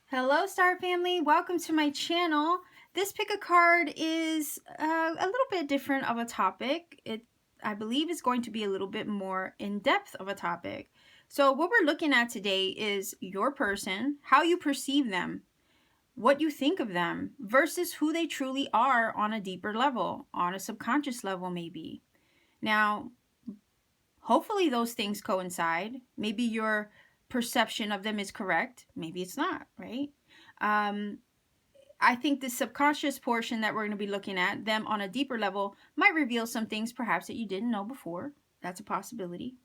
Hello, Star Family. Welcome to my channel. This pick a card is a little bit different of a topic. I believe, is going to be a little bit more in depth of a topic. So what we're looking at today is your person, how you perceive them, what you think of them versus who they truly are on a deeper level, on a subconscious level maybe. Now, hopefully those things coincide. Maybe your perception of them is correct. Maybe it's not, right? I think the subconscious portion that we're going to be looking at, them on a deeper level, might reveal some things perhaps that you didn't know before. That's a possibility.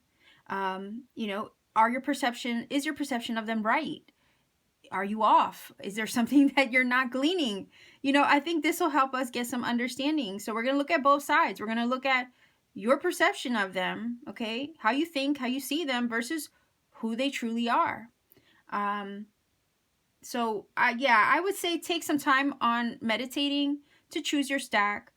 You know, is your perception of them right? Are you off? Is there something that you're not gleaning? You know, I think this will help us get some understanding. So we're going to look at both sides. We're going to look at your perception of them, okay? How you think, how you see them versus who they truly are. So I would say take some time on meditating to choose your stack.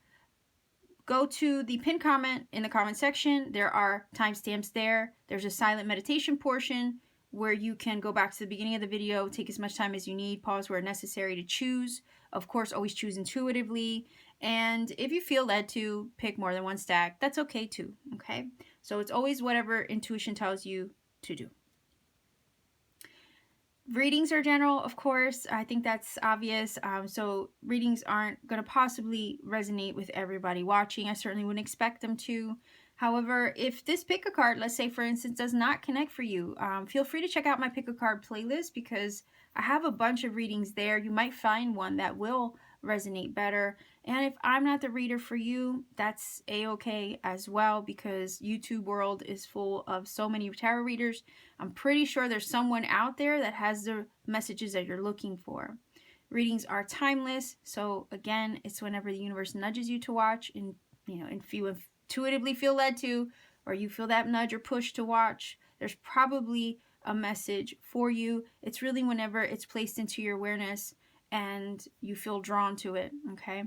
Go to the pinned comment in the comment section. There are timestamps there. There's a silent meditation portion where you can go back to the beginning of the video, take as much time as you need, pause where necessary to choose. Of course, always choose intuitively. And if you feel led to pick more than one stack, that's okay too, okay? So it's always whatever intuition tells you to do. Readings are general, of course. I think that's obvious. So readings aren't going to possibly resonate with everybody watching. I certainly wouldn't expect them to. However, if this pick a card, let's say for instance, does not connect for you, feel free to check out my pick a card playlist because I have a bunch of readings there. You might find one that will resonate better. And if I'm not the reader for you, that's a-okay as well, because YouTube world is full of so many tarot readers. I'm pretty sure there's someone out there that has the messages that you're looking for. Readings are timeless, so again, it's whenever the universe nudges you to watch, and if you intuitively feel led to, or you feel that nudge or push to watch, there's probably a message for you. It's really whenever it's placed into your awareness and you feel drawn to it, okay?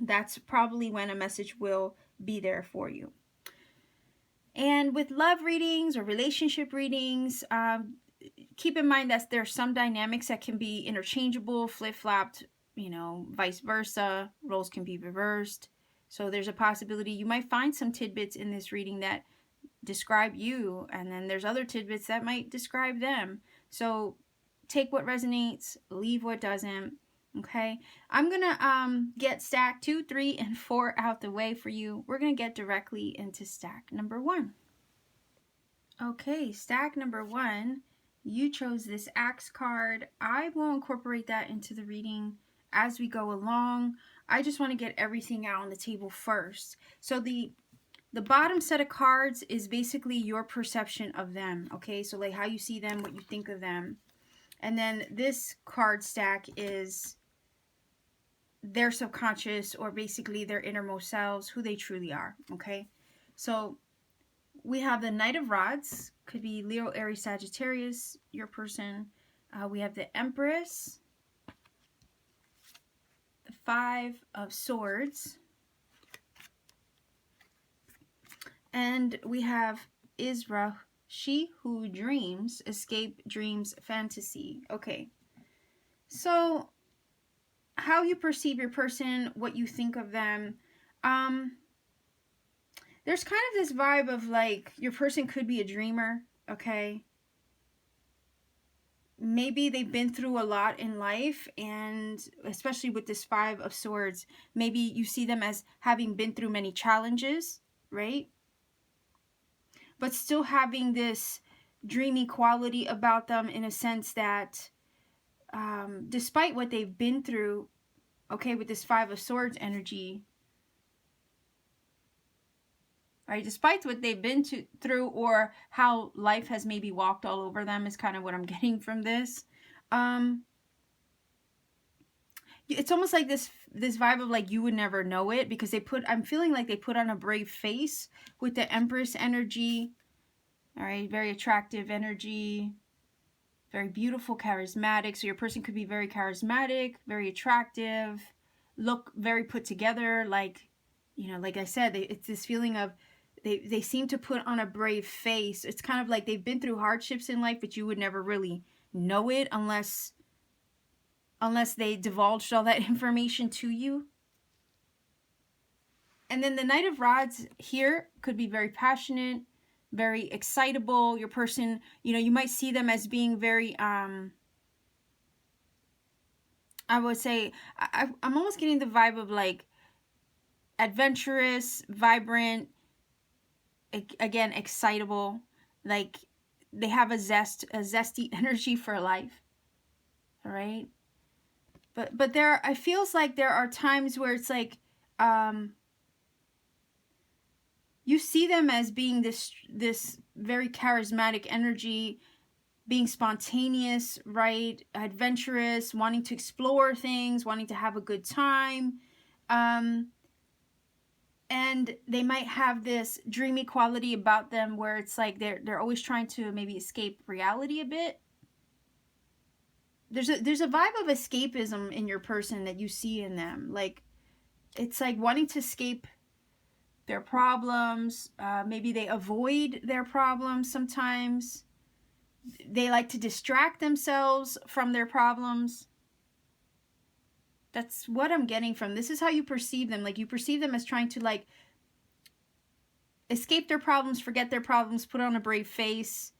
That's probably when a message will be there for you. And with love readings or relationship readings, keep in mind that there's some dynamics that can be interchangeable, flip-flopped, vice versa. Roles can be reversed. So there's a possibility you might find some tidbits in this reading that describe you, and then there's other tidbits that might describe them. So take what resonates, leave what doesn't. Okay, I'm gonna get stack 2, 3, and 4 out the way for you. We're gonna get directly into stack number 1. Okay, stack number 1, you chose this axe card. I will incorporate that into the reading as we go along. I just want to get everything out on the table first. So the bottom set of cards is basically your perception of them, okay? So like how you see them, what you think of them. And then this card stack is their subconscious, or basically their innermost selves, who they truly are, okay? So we have the Knight of Rods, could be Leo, Aries, Sagittarius, your person. We have the Empress, the 5 of Swords, and we have Isra, she who dreams, escape, dreams, fantasy. Okay, so how you perceive your person, what you think of them. There's kind of this vibe of like your person could be a dreamer, okay? Maybe they've been through a lot in life, and especially with this 5 of Swords, maybe you see them as having been through many challenges, right? But still having this dreamy quality about them, in a sense that despite what they've been through, okay, with this 5 of Swords energy, right, despite what they've been through, or how life has maybe walked all over them, is kind of what I'm getting from this. It's almost like this vibe of like you would never know it, because I'm feeling like they put on a brave face with the Empress energy. All right, very attractive energy, very beautiful, charismatic. So your person could be very charismatic, very attractive, look very put together, like, like I said, it's this feeling of they seem to put on a brave face. It's kind of like they've been through hardships in life, but you would never really know it unless they divulged all that information to you. And then the Knight of Rods here could be very passionate, very excitable. Your person, you might see them as being very, I would say, I'm almost getting the vibe of like adventurous, vibrant, again, excitable. Like they have a zesty energy for life. All right. But I feels like there are times where it's like, you see them as being this very charismatic energy, being spontaneous, right? Adventurous, wanting to explore things, wanting to have a good time. And they might have this dreamy quality about them where it's like they're always trying to maybe escape reality a bit. There's a vibe of escapism in your person that you see in them. Like, it's like wanting to escape their problems. Maybe they avoid their problems sometimes. They like to distract themselves from their problems. That's what I'm getting from. This is how you perceive them. Like, you perceive them as trying to like escape their problems, forget their problems, put on a brave face,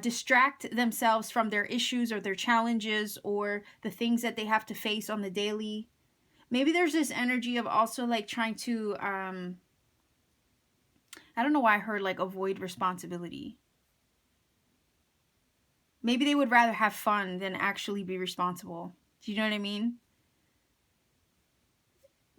distract themselves from their issues or their challenges or the things that they have to face on the daily. Maybe there's this energy of also like trying to, I don't know why I heard like avoid responsibility. Maybe they would rather have fun than actually be responsible. Do you know what I mean?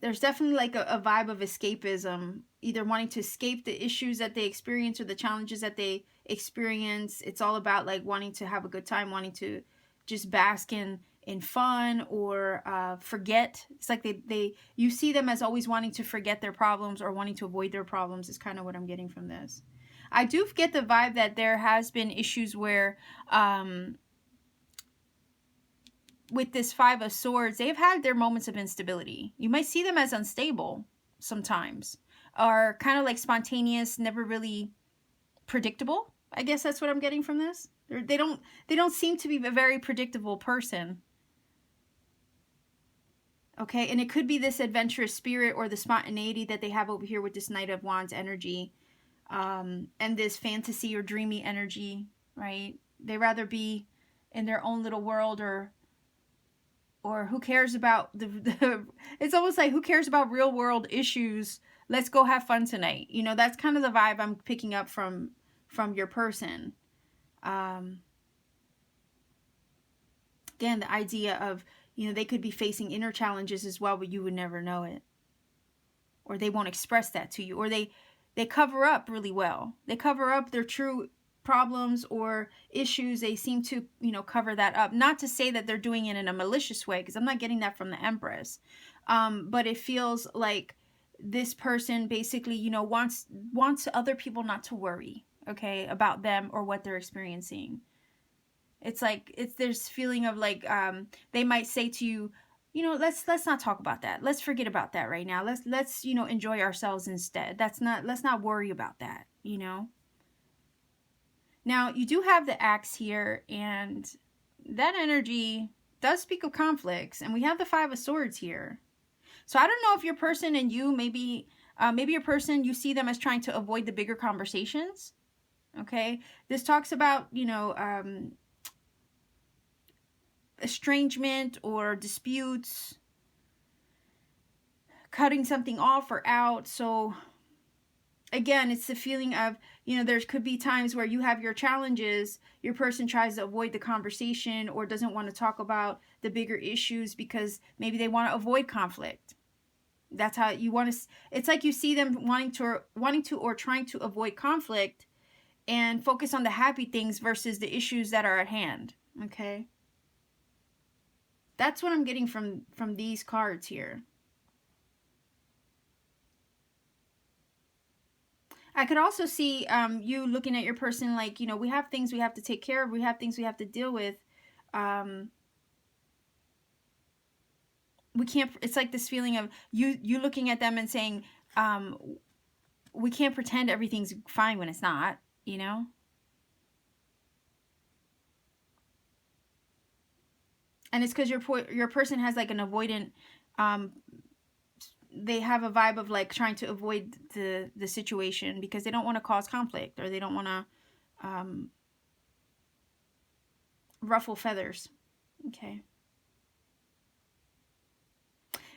There's definitely like a vibe of escapism, either wanting to escape the issues that they experience or the challenges that they experience. It's all about like wanting to have a good time, wanting to just bask in fun or forget. It's like you see them as always wanting to forget their problems or wanting to avoid their problems is kind of what I'm getting from this. I do get the vibe that there has been issues where with this Five of Swords, they've had their moments of instability. You might see them as unstable sometimes, or kind of like spontaneous, never really predictable. I guess that's what I'm getting from this. They don't seem to be a very predictable person. Okay, and it could be this adventurous spirit or the spontaneity that they have over here with this Knight of Wands energy, and this fantasy or dreamy energy, right? They rather be in their own little world or who cares about it's almost like, who cares about real world issues? Let's go have fun tonight. That's kind of the vibe I'm picking up from your person. Again, the idea of, they could be facing inner challenges as well, but you would never know it. Or they won't express that to you. Or they cover up really well. They cover up their true problems or issues. They seem to, cover that up. Not to say that they're doing it in a malicious way, because I'm not getting that from the Empress. But it feels like this person basically, wants other people not to worry, okay, about them or what they're experiencing. It's like, there's feeling of like, they might say to you, let's not talk about that. Let's forget about that right now. Let's enjoy ourselves instead. Let's not worry about that, Now, you do have the Axe here, and that energy does speak of conflicts, and we have the Five of Swords here. So I don't know if your person and you, maybe your person, you see them as trying to avoid the bigger conversations, okay? This talks about, estrangement or disputes, cutting something off or out. So again, it's the feeling of, there could be times where you have your challenges, your person tries to avoid the conversation or doesn't want to talk about the bigger issues because maybe they want to avoid conflict. That's how you want to, it's like you see them wanting to or trying to avoid conflict and focus on the happy things versus the issues that are at hand, okay? That's what I'm getting from these cards here. I could also see you looking at your person like, we have things we have to take care of. We have things we have to deal with. We can't, it's like this feeling of you looking at them and saying, we can't pretend everything's fine when it's not, you know? And it's because your person has like an avoidant, they have a vibe of like trying to avoid the situation because they don't want to cause conflict, or they don't want to ruffle feathers. Okay.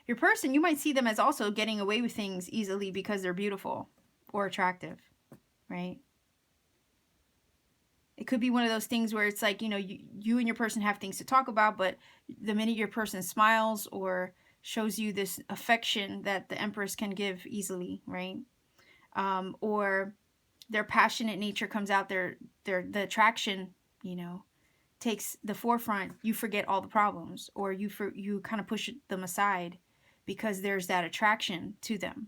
Your person, you might see them as also getting away with things easily because they're beautiful or attractive, right? It could be one of those things where it's like, you know, you and your person have things to talk about, but the minute your person smiles or shows you this affection that the Empress can give easily, right? Or their passionate nature comes out, the attraction, you know, takes the forefront. You forget all the problems, or you kind of push them aside because there's that attraction to them.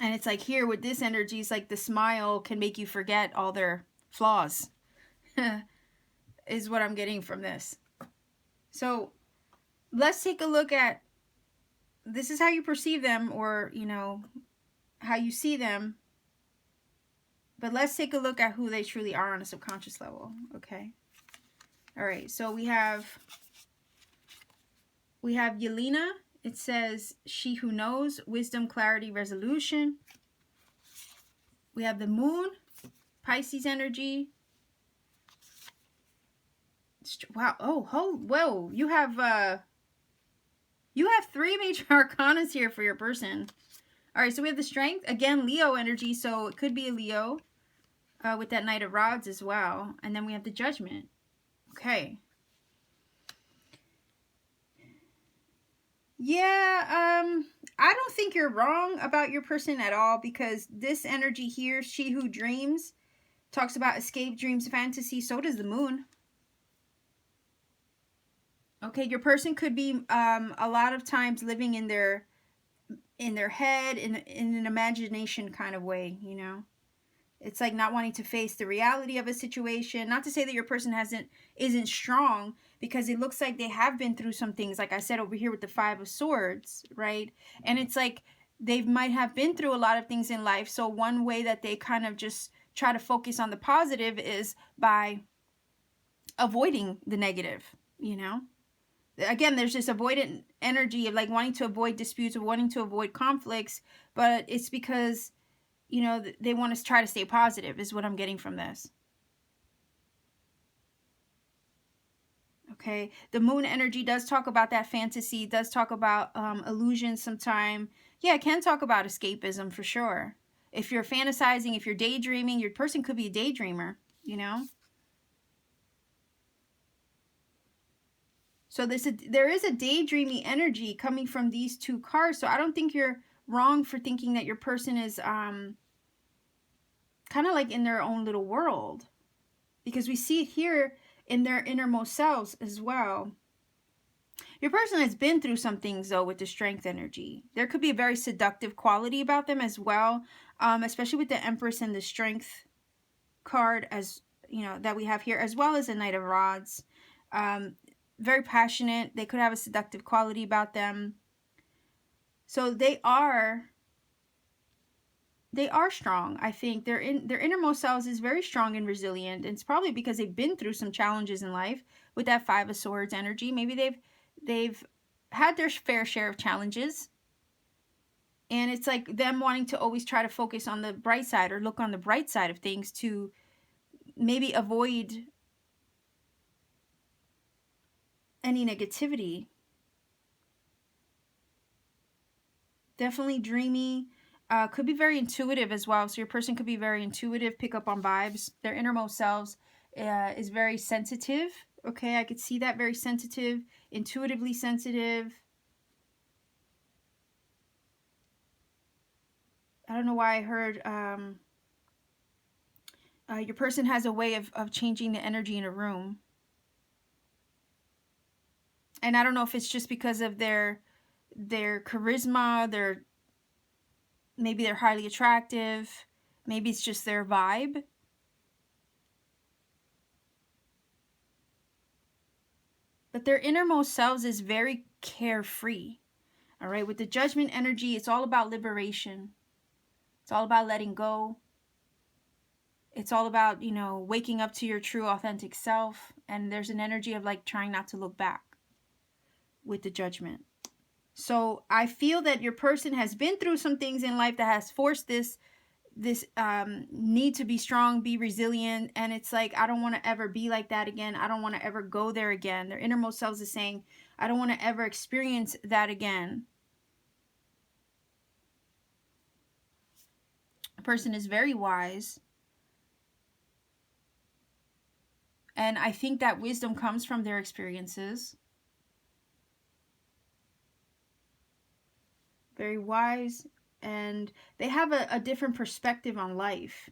And it's like here with this energy, it's like the smile can make you forget all their flaws, is what I'm getting from this. So let's take a look at, this is how you perceive them, or, you know, how you see them. But let's take a look at who they truly are on a subconscious level, okay? All right, so we have Yelena. It says, she who knows, wisdom, clarity, resolution. We have the moon, Pisces energy. Wow. Oh, whoa. You have 3 major arcanas here for your person. All right, so we have the strength. Again, Leo energy, so it could be a Leo with that Knight of Rods as well. And then we have the Judgment. Okay. Yeah, I don't think you're wrong about your person at all, because this energy here, she who dreams, talks about escape, dreams, fantasy. So does the moon. Okay, your person could be a lot of times living in their head, in an imagination kind of way, you know. It's like not wanting to face the reality of a situation. Not to say that your person isn't strong, because it looks like they have been through some things, like I said over here with the 5 of Swords, right? And it's like they might have been through a lot of things in life. So one way that they kind of just try to focus on the positive is by avoiding the negative, you know? Again, there's this avoidant energy of like wanting to avoid disputes, of wanting to avoid conflicts, but it's because, you know, they want to try to stay positive, is what I'm getting from this. Okay, the moon energy does talk about that fantasy, does talk about illusions sometime. Yeah, it can talk about escapism for sure. If you're fantasizing, if you're daydreaming, your person could be a daydreamer, you know? So there is a daydreamy energy coming from these 2 cards. So I don't think you're wrong for thinking that your person is kind of like in their own little world, because we see it here in their innermost selves as well. Your person has been through some things, though, with the strength energy. There could be a very seductive quality about them as well, especially with the Empress and the strength card, as you know, that we have here, as well as the Knight of Rods. Very passionate. They could have a seductive quality about them. So they are strong. I think their innermost selves is very strong and resilient. And it's probably because they've been through some challenges in life with that 5 of Swords energy. Maybe they've had their fair share of challenges. And it's like them wanting to always try to focus on the bright side, or look on the bright side of things, to maybe avoid any negativity. Definitely dreamy. Could be very intuitive as well. So your person could be very intuitive, pick up on vibes. Their innermost selves is very sensitive. Okay, I could see that, very sensitive, intuitively sensitive. I don't know why I heard your person has a way of changing the energy in a room. And I don't know if it's just because of their charisma, maybe they're highly attractive, maybe it's just their vibe. But their innermost selves is very carefree. All right, with the Judgment energy, it's all about liberation. It's all about letting go. It's all about, you know, waking up to your true authentic self. And there's an energy of like trying not to look back with the Judgment. So I feel that your person has been through some things in life that has forced this need to be strong, be resilient. And it's like, I don't want to ever be like that again. I don't want to ever go there again. Their innermost selves is saying, I don't want to ever experience that again. A person is very wise. And I think that wisdom comes from their experiences. Very wise. And they have a different perspective on life.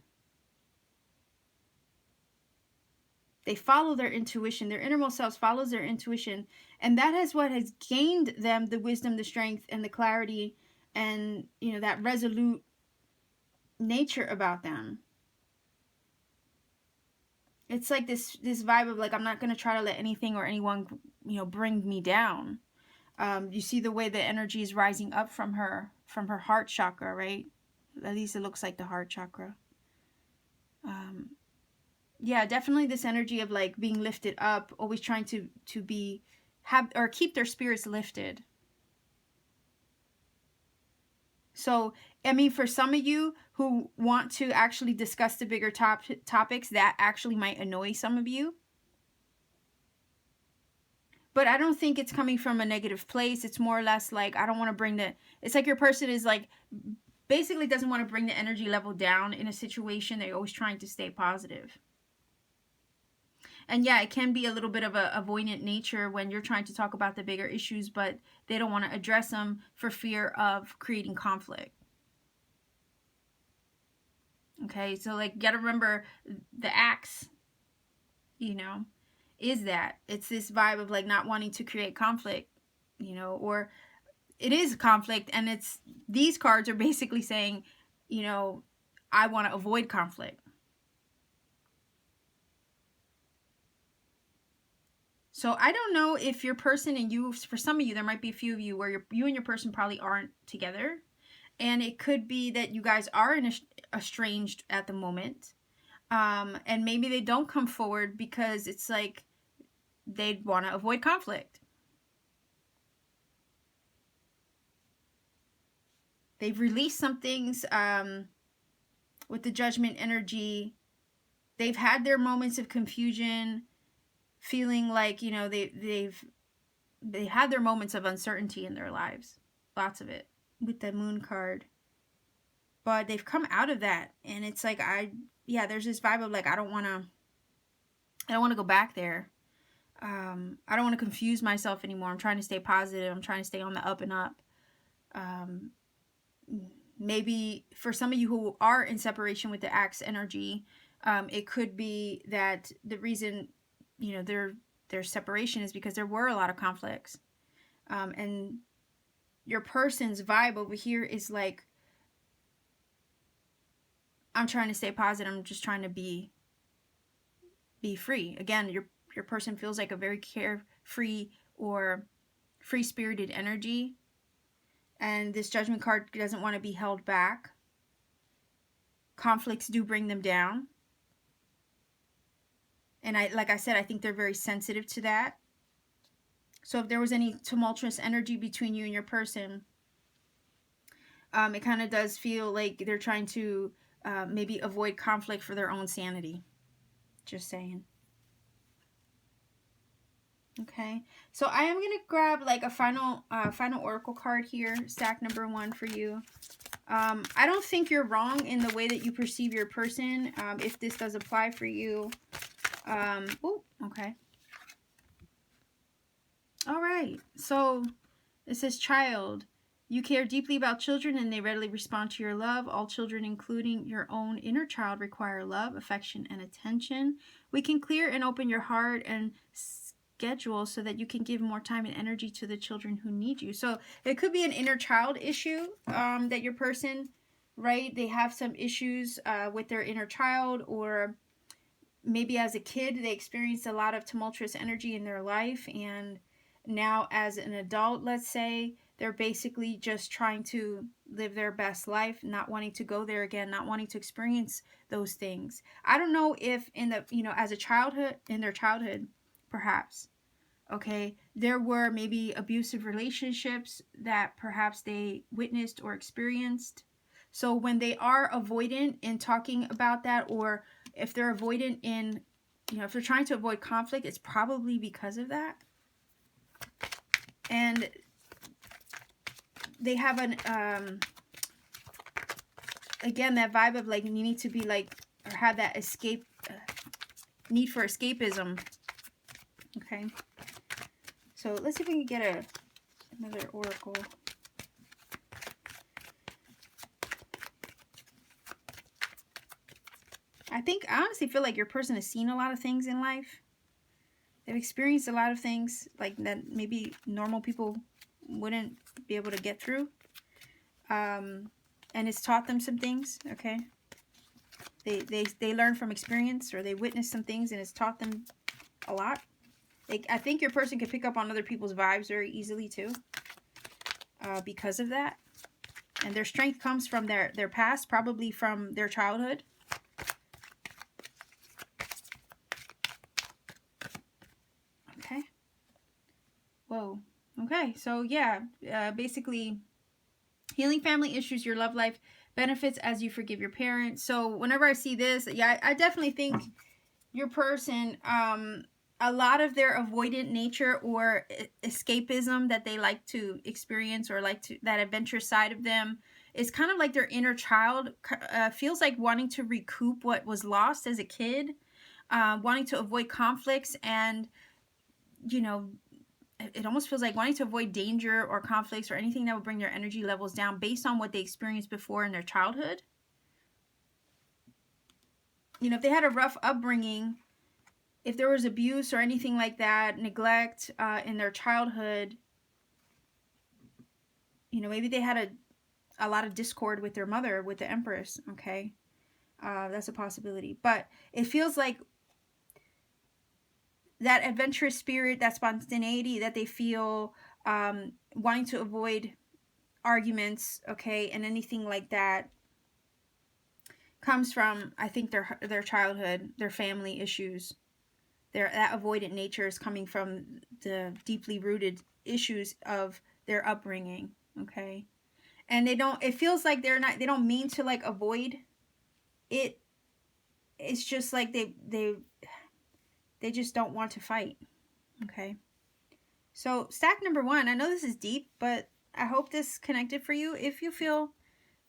They follow their intuition. Their innermost selves follows their intuition. And that is what has gained them the wisdom, the strength, and the clarity, and, you know, that resolute nature about them. It's like this vibe of like, I'm not going to try to let anything or anyone, you know, bring me down. You see the way the energy is rising up from her heart chakra, right? At least it looks like the heart chakra. Yeah, definitely this energy of like being lifted up, always trying to keep their spirits lifted. So, I mean, for some of you who want to actually discuss the bigger topics, that actually might annoy some of you. But I don't think it's coming from a negative place. It's more or less like, I don't want to bring it's like your person is like, basically doesn't want to bring the energy level down in a situation. They're always trying to stay positive. And yeah, it can be a little bit of a avoidant nature when you're trying to talk about the bigger issues, but they don't want to address them for fear of creating conflict. Okay, so like, you gotta remember the axe, you know, is that it's this vibe of like not wanting to create conflict, you know, or it is conflict, and it's these cards are basically saying, you know, I want to avoid conflict. So I don't know if your person and you, for some of you, there might be a few of you where you and your person probably aren't together. And it could be that you guys are estranged at the moment. And maybe they don't come forward because it's like they'd want to avoid conflict. They've released some things with the Judgment energy. They've had their moments of confusion, feeling like, you know, they had their moments of uncertainty in their lives. Lots of it with the Moon card. But they've come out of that, and it's like, there's this vibe of like, I don't want to go back there. I don't want to confuse myself anymore. I'm trying to stay positive. I'm trying to stay on the up and up. Maybe for some of you who are in separation with the axe energy, it could be that the reason, you know, their separation is because there were a lot of conflicts. And your person's vibe over here is like, I'm trying to stay positive. I'm just trying to be free. Again, your person feels like a very carefree or free-spirited energy. And this Judgment card doesn't want to be held back. Conflicts do bring them down. And like I said, I think they're very sensitive to that. So if there was any tumultuous energy between you and your person, it kind of does feel like they're trying to maybe avoid conflict for their own sanity. Just saying. Okay, so I am gonna grab like a final oracle card here, stack number 1 for you. I don't think you're wrong in the way that you perceive your person. If this does apply for you, okay. All right, so it says, child, you care deeply about children and they readily respond to your love. All children, including your own inner child, require love, affection, and attention. We can clear and open your heart and schedule so that you can give more time and energy to the children who need you. So it could be an inner child issue that your person, right, they have some issues with their inner child, or maybe as a kid they experienced a lot of tumultuous energy in their life, and now as an adult, let's say, They're basically just trying to live their best life, not wanting to go there again, not wanting to experience those things. I don't know if in the, as a childhood, in their childhood, perhaps, okay, there were maybe abusive relationships that perhaps they witnessed or experienced. So when they are avoidant in talking about that, or if they're avoidant in, if they're trying to avoid conflict, it's probably because of that. And they have an, again, that vibe of like, you need to be like, or have that escape, need for escapism. Okay. So let's see if we can get another oracle. I honestly feel like your person has seen a lot of things in life. They've experienced a lot of things like that maybe normal people wouldn't be able to get through. And it's taught them some things, okay? They learn from experience, or they witness some things and it's taught them a lot. I think your person can pick up on other people's vibes very easily too, because of that. And their strength comes from their past, probably from their childhood. Okay. Whoa. Okay. So yeah, basically, healing family issues, your love life benefits as you forgive your parents. So whenever I see this, yeah, I definitely think your person, a lot of their avoidant nature or escapism that they like to experience, or like to, that adventurous side of them, is kind of like their inner child, feels like wanting to recoup what was lost as a kid, wanting to avoid conflicts, and it almost feels like wanting to avoid danger or conflicts or anything that would bring their energy levels down based on what they experienced before in their childhood. If they had a rough upbringing, if there was abuse or anything like that, neglect in their childhood, maybe they had a lot of discord with their mother, with the Empress, okay? That's a possibility. But it feels like that adventurous spirit, that spontaneity that they feel, wanting to avoid arguments, okay, and anything like that, comes from, I think, their childhood, their family issues. That avoidant nature is coming from the deeply rooted issues of their upbringing, okay? And it feels like they don't mean to like avoid it. It's just like they just don't want to fight, okay? So stack number 1, I know this is deep, but I hope this connected for you. If you feel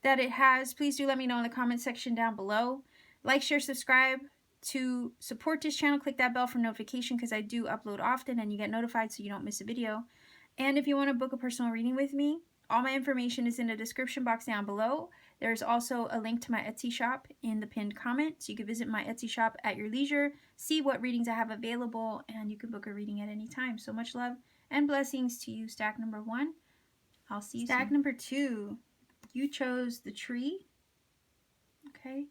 that it has, please do let me know in the comment section down below. Like, share, subscribe. To support this channel, click that bell for notification, because I do upload often and you get notified so you don't miss a video. And if you want to book a personal reading with me, all my information is in the description box down below. There's also a link to my Etsy shop in the pinned comment, so you can visit my Etsy shop at your leisure, see what readings I have available, and you can book a reading at any time. So much love and blessings to you, stack number 1. I'll see you soon. Stack number 2, you chose the tree, okay?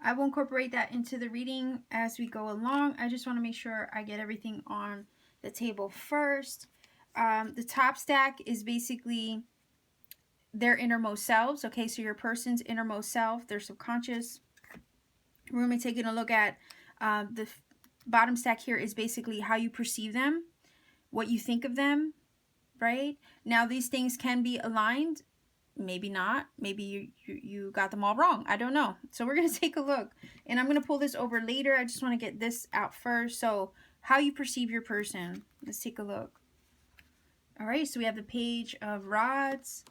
I will incorporate that into the reading as we go along. I just want to make sure I get everything on the table first. The top stack is basically their innermost selves. Okay, so your person's innermost self, their subconscious. We're going to be taking a look at the bottom stack here is basically how you perceive them, what you think of them, right? Now, these things can be aligned. Maybe not. Maybe you got them all wrong. I don't know. So we're going to take a look. And I'm going to pull this over later. I just want to get this out first. So how you perceive your person. Let's take a look. All right. So we have the Page of Rods.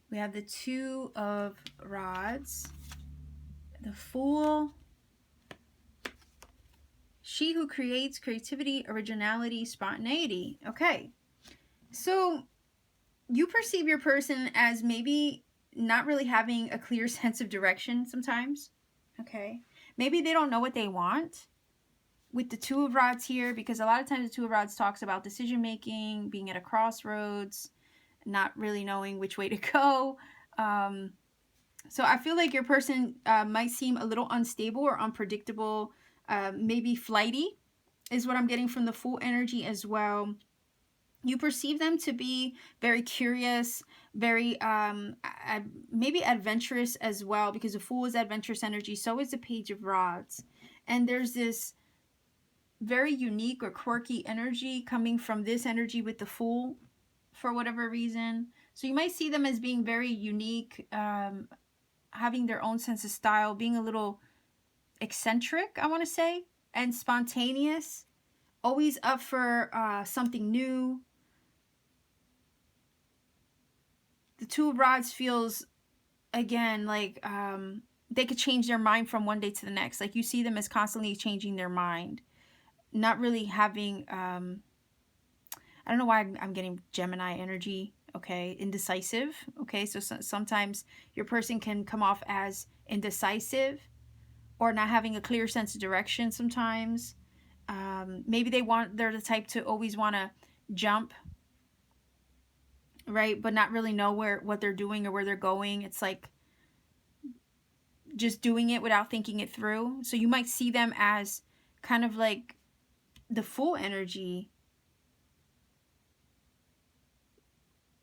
We have the Two of Rods. The Fool. She who creates creativity, originality, spontaneity. Okay. So you perceive your person as maybe not really having a clear sense of direction sometimes, okay? Maybe they don't know what they want with the Two of Rods here, because a lot of times the Two of Rods talks about decision-making, being at a crossroads, not really knowing which way to go. So I feel like your person might seem a little unstable or unpredictable, maybe flighty is what I'm getting from the Fool energy as well. You perceive them to be very curious, very maybe adventurous as well, because the Fool is adventurous energy, so is the Page of Rods. And there's this very unique or quirky energy coming from this energy with the Fool for whatever reason. So you might see them as being very unique, having their own sense of style, being a little eccentric, I want to say, and spontaneous, always up for something new. The Two of Rods feels, again, like they could change their mind from one day to the next. Like you see them as constantly changing their mind, not really having, I don't know why I'm getting Gemini energy, okay? Indecisive, okay? So sometimes your person can come off as indecisive or not having a clear sense of direction sometimes. Maybe they're the type to always want to jump, right? But not really know what they're doing or where they're going. It's like just doing it without thinking it through. So you might see them as kind of like the Fool energy,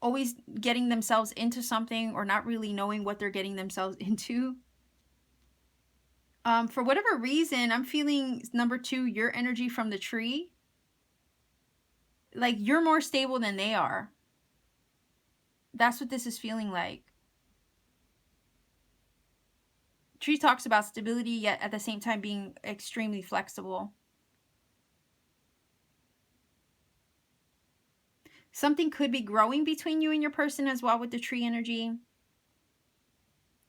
always getting themselves into something or not really knowing what they're getting themselves into. For whatever reason, I'm feeling number 2, your energy from the tree. Like you're more stable than they are. That's what this is feeling like. Tree talks about stability, yet at the same time being extremely flexible. Something could be growing between you and your person as well with the tree energy.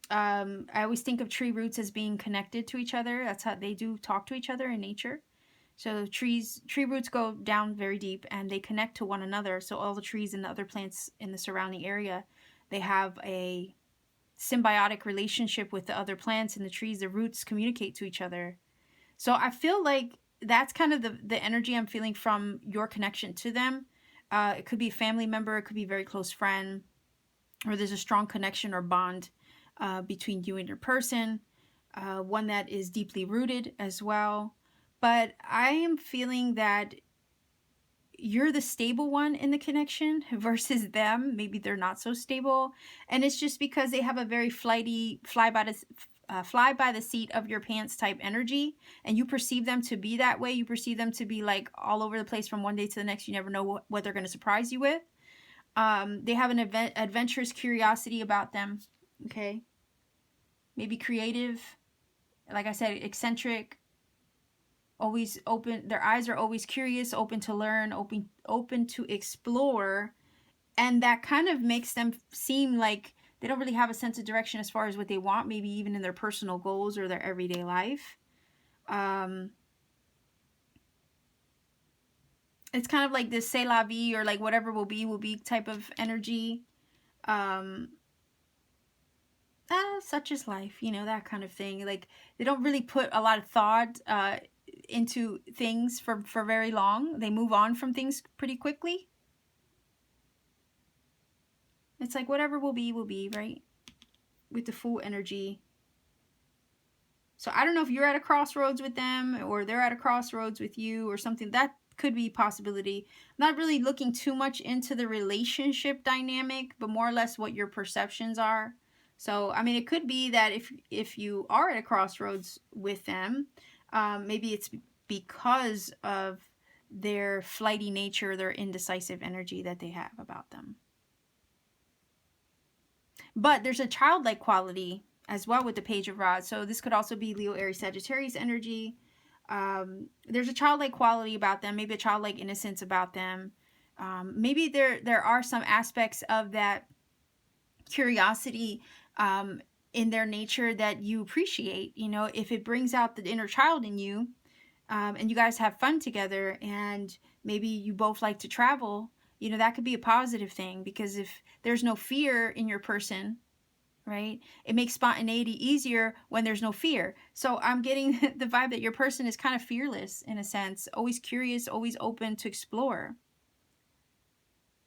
I always think of tree roots as being connected to each other. That's how they do talk to each other in nature. So tree roots go down very deep and they connect to one another. So all the trees and the other plants in the surrounding area, they have a symbiotic relationship with the other plants and the trees. The roots communicate to each other. So I feel like that's kind of the energy I'm feeling from your connection to them. It could be a family member, it could be a very close friend, or there's a strong connection or bond between you and your person, one that is deeply rooted as well. But I am feeling that you're the stable one in the connection versus them. Maybe they're not so stable. And it's just because they have a very flighty, fly by the seat of your pants type energy. And you perceive them to be that way. You perceive them to be like all over the place from one day to the next. You never know what they're going to surprise you with. They have an adventurous curiosity about them. Okay. Maybe creative. Like I said, eccentric. Always open, their eyes are always curious, open to learn, open to explore, and that kind of makes them seem like they don't really have a sense of direction as far as what they want, maybe even in their personal goals or their everyday life. It's kind of like this c'est la vie, or like whatever will be type of energy. Such is life, that kind of thing. Like they don't really put a lot of thought into things for very long. They move on from things pretty quickly. It's like whatever will be, right? With the Fool energy. So I don't know if you're at a crossroads with them or they're at a crossroads with you or something. That could be a possibility. I'm not really looking too much into the relationship dynamic, but more or less what your perceptions are. So, I mean, it could be that if you are at a crossroads with them, maybe it's because of their flighty nature, their indecisive energy that they have about them. But there's a childlike quality as well with the Page of Rods. So this could also be Leo, Aries, Sagittarius energy. There's a childlike quality about them, maybe a childlike innocence about them. Maybe there are some aspects of that curiosity in their nature that you appreciate. If it brings out the inner child in you, and you guys have fun together, and maybe you both like to travel, that could be a positive thing, because if there's no fear in your person, right, it makes spontaneity easier when there's no fear. So I'm getting the vibe that your person is kind of fearless in a sense, always curious, always open to explore.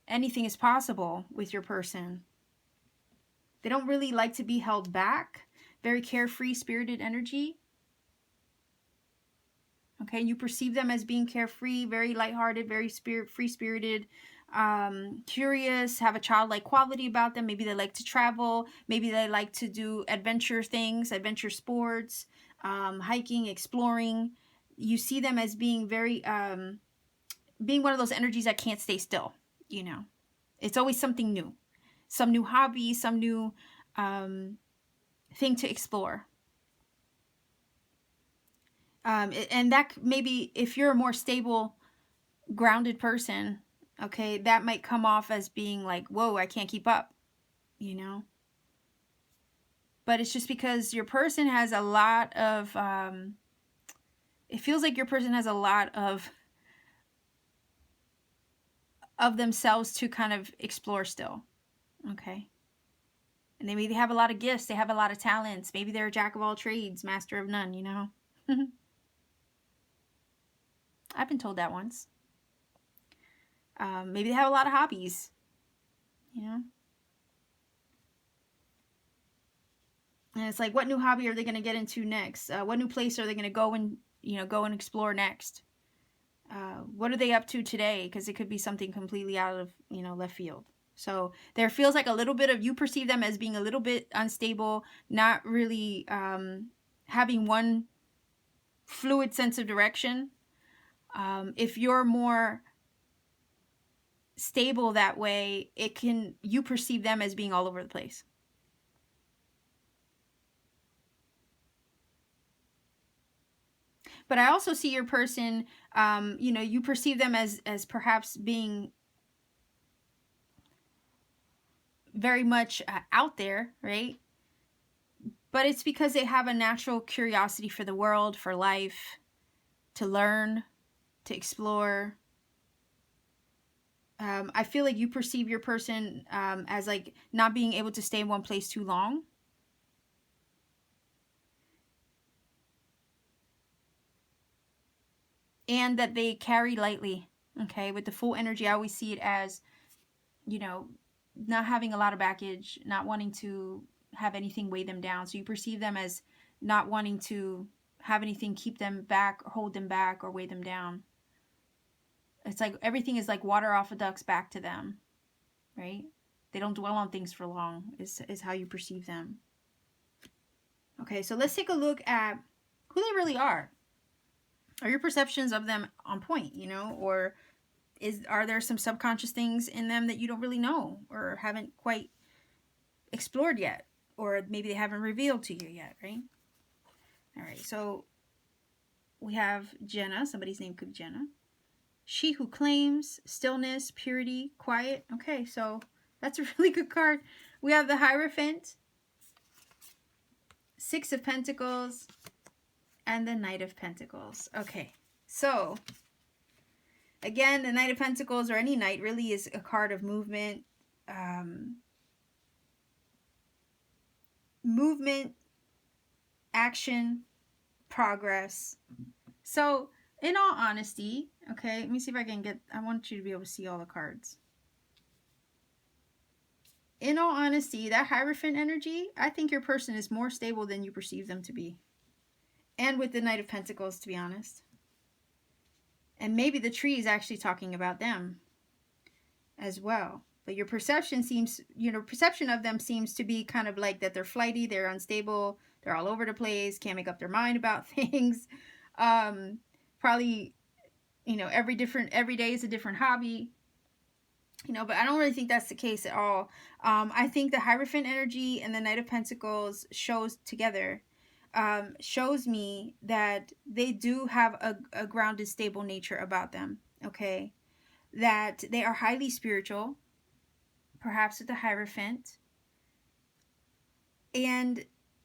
Anything is possible with your person. They don't really like to be held back. Very carefree, spirited energy. Okay, you perceive them as being carefree, very lighthearted, very free-spirited, curious, have a childlike quality about them. Maybe they like to travel. Maybe they like to do adventure things, adventure sports, hiking, exploring. You see them as being very, being one of those energies that can't stay still, you know. It's always something new, some new hobby, some new thing to explore. And that maybe if you're a more stable, grounded person, okay, that might come off as being like, whoa, I can't keep up, you know. But it's just because your person has a lot of, it feels like your person has a lot of themselves to kind of explore still, okay. And they maybe have a lot of gifts, they have a lot of talents. Maybe they're a jack of all trades, master of none, you know. I've been told that once. Maybe they have a lot of hobbies, you know. And it's like, what new hobby are they going to get into next? What new place are they going to go and, you know, go and explore next? What are they up to today? Because it could be something completely out of, you know, left field. So there feels like a little bit of, you perceive them as being a little bit unstable, not really having one fluid sense of direction. If you're more stable that way, you perceive them as being all over the place. But I also see your person, you know, you perceive them as perhaps being very much out there, right? But it's because they have a natural curiosity for the world, for life, to learn, to explore. I feel like you perceive your person as like not being able to stay in one place too long. And that they carry lightly, okay? With the full energy, I always see it as, you know, not having a lot of baggage, not wanting to have anything weigh them down. So you perceive them as not wanting to have anything keep them back or hold them back or weigh them down. It's like everything is like water off a duck's back to them, right? They don't dwell on things for long, is how you perceive them. Okay, so let's take a look at who they really are. Are your perceptions of them on point, you know, or are there some subconscious things in them that you don't really know or haven't quite explored yet, or maybe they haven't revealed to you yet, right? All right, so we have Jenna. Somebody's name could be Jenna. She who claims stillness, purity, quiet. Okay, so that's a really good card. We have the Hierophant, Six of Pentacles, and the Knight of Pentacles. Okay, so again, the Knight of Pentacles, or any knight, really is a card of movement. Movement, action, progress. So, in all honesty, okay, let me see if I can get, I want you to be able to see all the cards. In all honesty, that Hierophant energy, I think your person is more stable than you perceive them to be. And with the Knight of Pentacles, to be honest. And maybe the tree is actually talking about them as well. But your perception seems, you know, perception of them seems to be kind of like that they're flighty, they're unstable, they're all over the place, can't make up their mind about things. Probably, you know, every day is a different hobby. You know, but I don't really think that's the case at all. I think the Hierophant energy and the Knight of Pentacles shows together, shows me that they do have a grounded, stable nature about them, okay? That they are highly spiritual, perhaps with the Hierophant. And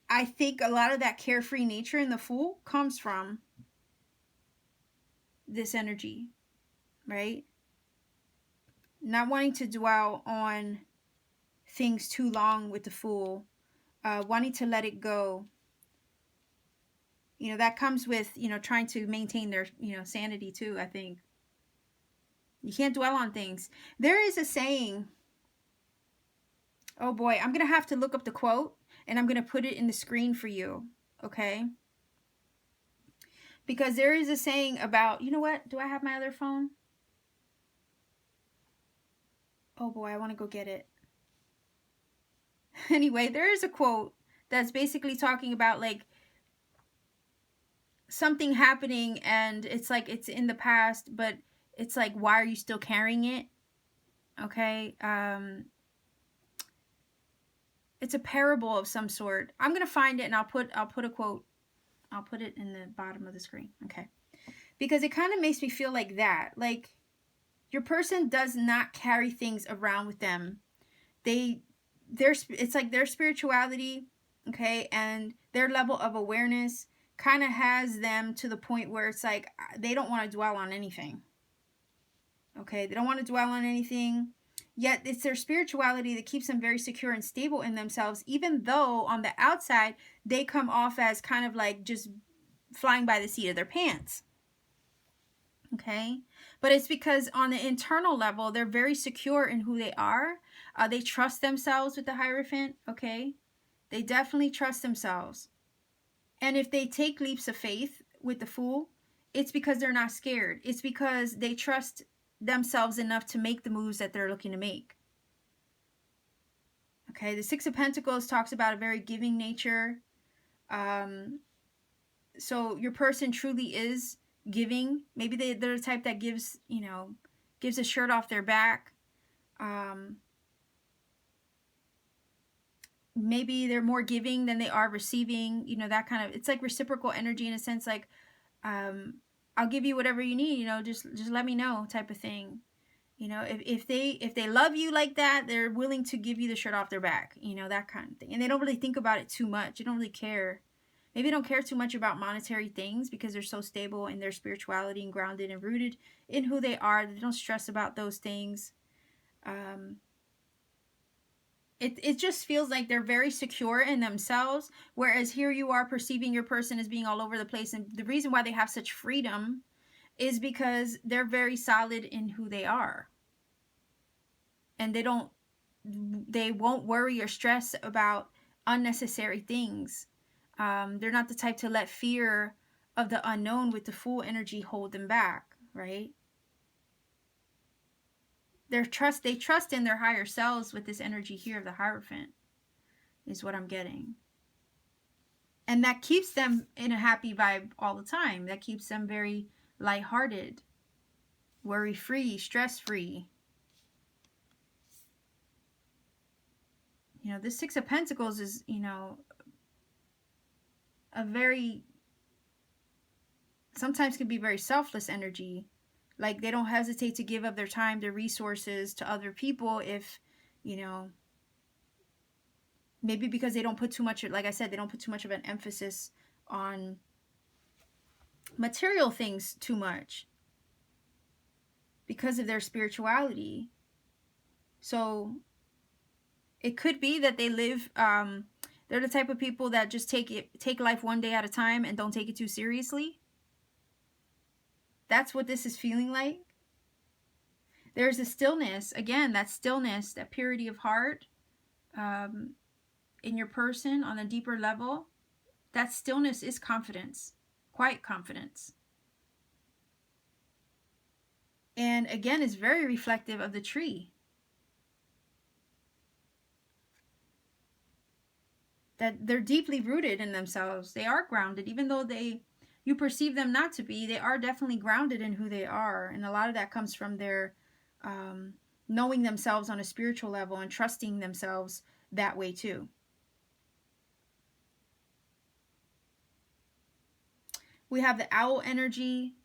I think a lot of that carefree nature in the Fool comes from this energy, right? Not wanting to dwell on things too long with the Fool, wanting to let it go. You know, that comes with, you know, trying to maintain their, you know, sanity too, I think. You can't dwell on things. There is a saying, oh boy, I'm going to have to look up the quote and I'm going to put it in the screen for you, okay? Because there is a saying about, you know what? Do I have my other phone? Oh boy, I want to go get it. Anyway, there is a quote that's basically talking about like something happening and it's like it's in the past, but it's like, why are you still carrying it? Okay. It's a parable of some sort. I'm gonna find it and I'll put a quote. I'll put it in the bottom of the screen. Okay. Because it kind of makes me feel like that. Like your person does not carry things around with them. It's like their spirituality, okay, and their level of awareness kind of has them to the point where it's like they don't want to dwell on anything. Okay, they don't want to dwell on anything. Yet it's their spirituality that keeps them very secure and stable in themselves, even though on the outside they come off as kind of like just flying by the seat of their pants. Okay, but it's because on the internal level they're very secure in who they are. They trust themselves with the Hierophant. Okay, they definitely trust themselves. And if they take leaps of faith with the Fool, it's because they're not scared. It's because they trust themselves enough to make the moves that they're looking to make. Okay, the Six of Pentacles talks about a very giving nature. So your person truly is giving. Maybe they're the type that gives a shirt off their back. Maybe they're more giving than they are receiving. That kind of, it's like reciprocal energy in a sense, like I'll give you whatever you need, just let me know type of thing. If they love you like that, they're willing to give you the shirt off their back, that kind of thing. And they don't really think about it too much. They don't really care. Maybe they don't care too much about monetary things because they're so stable in their spirituality and grounded and rooted in who they are. They don't stress about those things. It just feels like they're very secure in themselves, whereas here you are perceiving your person as being all over the place. And the reason why they have such freedom is because they're very solid in who they are. And they won't worry or stress about unnecessary things. They're not the type to let fear of the unknown with the Fool energy hold them back, right? They trust in their higher selves with this energy here of the Hierophant, is what I'm getting. And that keeps them in a happy vibe all the time. That keeps them very lighthearted, worry-free, stress-free. This Six of Pentacles is, a very, sometimes can be very selfless energy. Like they don't hesitate to give up their time, their resources to other people if, maybe because they don't put too much, like I said, they don't put too much of an emphasis on material things too much because of their spirituality. So it could be that they live, they're the type of people that just take life one day at a time and don't take it too seriously. That's what this is feeling like. There's a stillness, again, that stillness, that purity of heart in your person on a deeper level. That stillness is confidence, quiet confidence. And again, it's very reflective of the tree. That they're deeply rooted in themselves. They are grounded, even though you perceive them not to be. They are definitely grounded in who they are. And a lot of that comes from their knowing themselves on a spiritual level and trusting themselves that way too. We have the owl energy.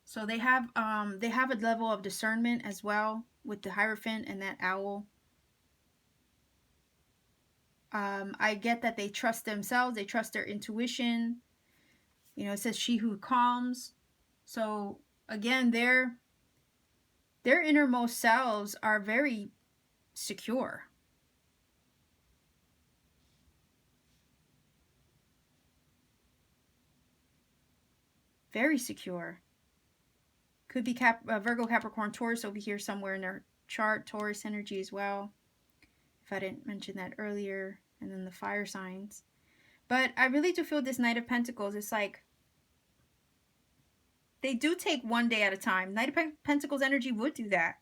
So they have a level of discernment as well with the Hierophant and that owl. I get that they trust themselves. They trust their intuition. It says she who calms. So again, their innermost selves are very secure. Very secure. Could be Virgo, Capricorn, Taurus over here somewhere in their chart. Taurus energy as well, if I didn't mention that earlier. And then the fire signs. But I really do feel this Knight of Pentacles, it's like they do take one day at a time. Knight of Pentacles energy would do that.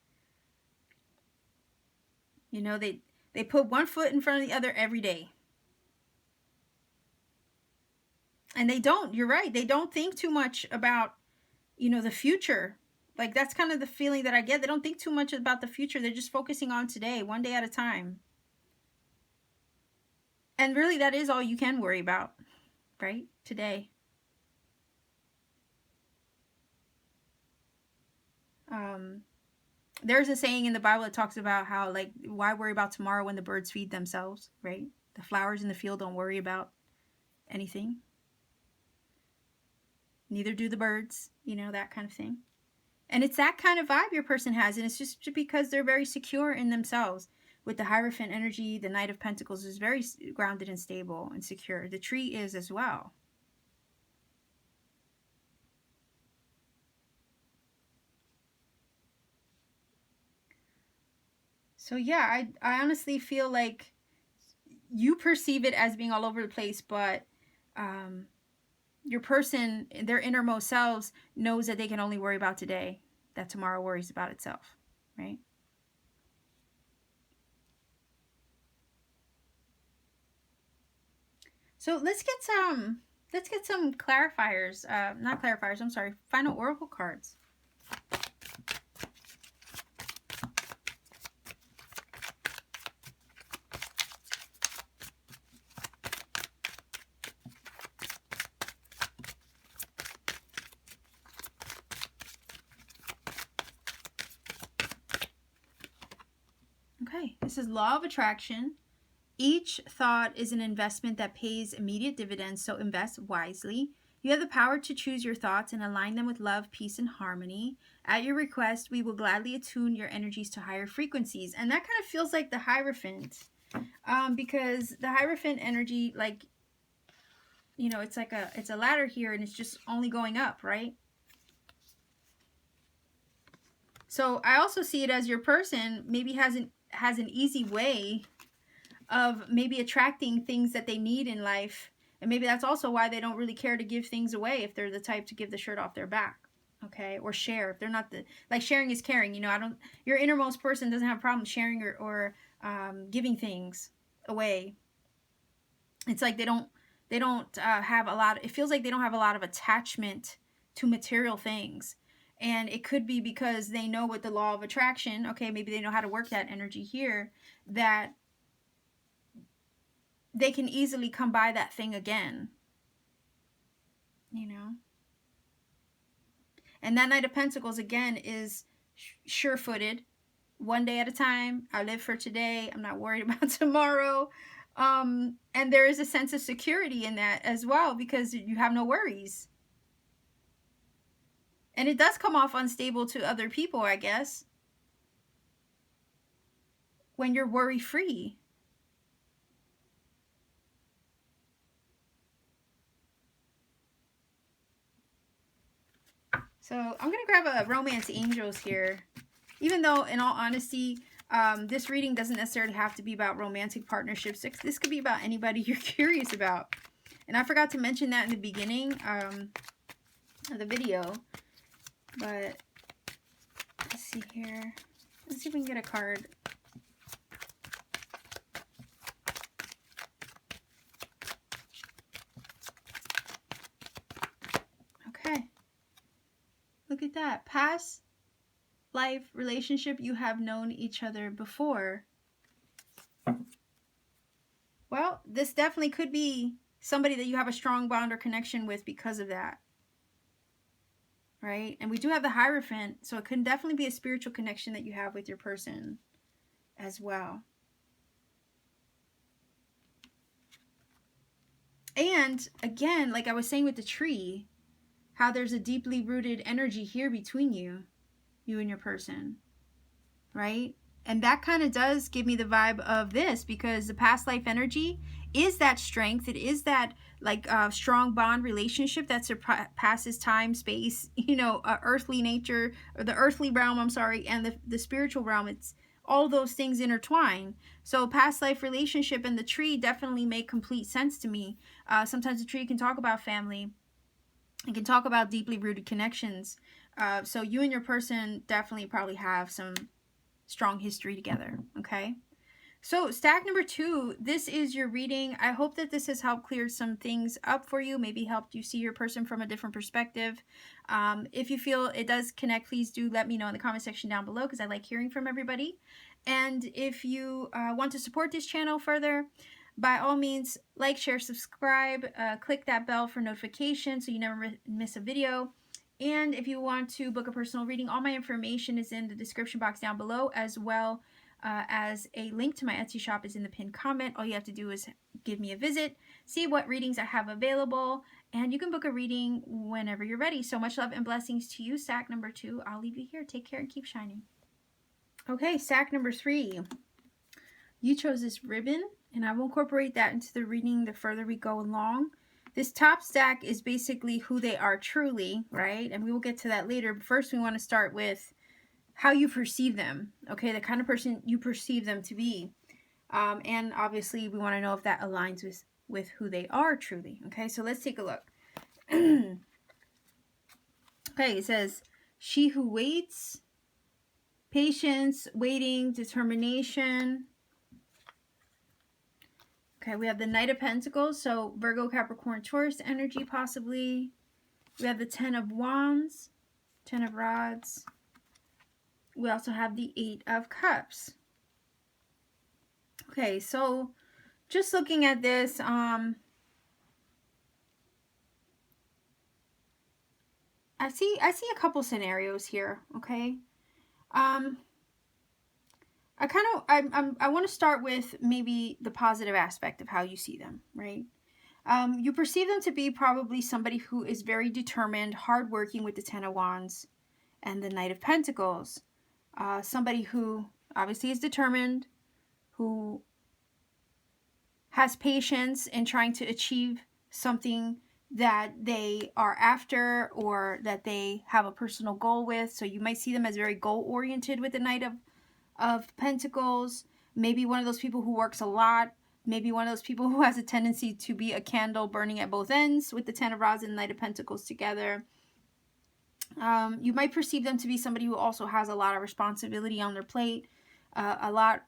You know, they put one foot in front of the other every day. And they don't, you're right, they don't think too much about, you know, the future. Like, that's kind of the feeling that I get. They don't think too much about the future. They're just focusing on today, one day at a time. And really, that is all you can worry about, right? Today. There's a saying in the Bible that talks about how, like, why worry about tomorrow when the birds feed themselves, right? The flowers in the field don't worry about anything. Neither do the birds, you know, that kind of thing. And it's that kind of vibe your person has, and it's just because they're very secure in themselves. With the Hierophant energy, the Knight of Pentacles is very grounded and stable and secure. The tree is as well. So yeah, I honestly feel like you perceive it as being all over the place, but your person, their innermost selves, knows that they can only worry about today, that tomorrow worries about itself, right? So let's get some clarifiers, not clarifiers, I'm sorry, final oracle cards. Okay, this is Law of Attraction. Each thought is an investment that pays immediate dividends, so invest wisely. You have the power to choose your thoughts and align them with love, peace, and harmony. At your request, we will gladly attune your energies to higher frequencies. And that kind of feels like the Hierophant, because the Hierophant energy, like, you know, it's like it's a ladder here, and it's just only going up, right? So I also see it as your person maybe has an easy way of maybe attracting things that they need in life. And maybe that's also why they don't really care to give things away if they're the type to give the shirt off their back, okay? Or share if they're not the, like, sharing is caring, you know. Your innermost person doesn't have a problem sharing or giving things away. It's like they don't have a lot, it feels like they don't have a lot of attachment to material things. And it could be because they know with the law of attraction, okay, maybe they know how to work that energy here, that they can easily come by that thing again, you know. And that Knight of Pentacles, again, is sure-footed. One day at a time. I live for today. I'm not worried about tomorrow. And there is a sense of security in that as well, because you have no worries. And it does come off unstable to other people, I guess, when you're worry-free. So I'm going to grab a Romance Angels here. Even though, in all honesty, this reading doesn't necessarily have to be about romantic partnerships. This could be about anybody you're curious about. And I forgot to mention that in the beginning of the video. But let's see here. Let's see if we can get a card. Okay. Look at that. Past life relationship, you have known each other before. Well, this definitely could be somebody that you have a strong bond or connection with because of that. Right? And we do have the Hierophant, so it could definitely be a spiritual connection that you have with your person as well. And again, like I was saying with the tree, how there's a deeply rooted energy here between you and your person, right? And that kind of does give me the vibe of this, because the past life energy is that strength. It is that, like, strong bond relationship that surpasses time, space, you know, earthly nature, or the earthly realm, I'm sorry, and the spiritual realm. It's all those things intertwine. So past life relationship and the tree definitely make complete sense to me. Sometimes the tree can talk about family. It can talk about deeply rooted connections. So you and your person definitely probably have some strong history together, okay? So stack number 2, this is your reading. I hope that this has helped clear some things up for you, maybe helped you see your person from a different perspective. If you feel it does connect, please do let me know in the comment section down below, because I like hearing from everybody. And if you want to support this channel further, by all means, like, share, subscribe, click that bell for notifications so you never miss a video. And if you want to book a personal reading, all my information is in the description box down below, as well as a link to my Etsy shop is in the pinned comment. All you have to do is give me a visit, see what readings I have available, and you can book a reading whenever you're ready. So much love and blessings to you, stack number 2. I'll leave you here. Take care and keep shining. Okay, stack number 3. You chose this ribbon, and I will incorporate that into the reading the further we go along. This top stack is basically who they are truly, right? And we will get to that later. But first, we want to start with how you perceive them, okay? The kind of person you perceive them to be. And obviously, we want to know if that aligns with who they are truly, okay? So let's take a look. Okay, it says, she who waits, patience, waiting, determination. Okay, we have the Knight of Pentacles, so Virgo, Capricorn, Taurus energy possibly. We have the 10 of Wands, 10 of Rods. We also have the 8 of Cups. Okay, so just looking at this, I see a couple scenarios here, okay? I want to start with maybe the positive aspect of how you see them, right? You perceive them to be probably somebody who is very determined, hardworking with the 10 of Wands and the Knight of Pentacles. Somebody who obviously is determined, who has patience in trying to achieve something that they are after or that they have a personal goal with. So you might see them as very goal-oriented with the Knight of Pentacles. Maybe one of those people who works a lot. Maybe one of those people who has a tendency to be a candle burning at both ends with the 10 of Rods and the Knight of Pentacles together. You might perceive them to be somebody who also has a lot of responsibility on their plate, a lot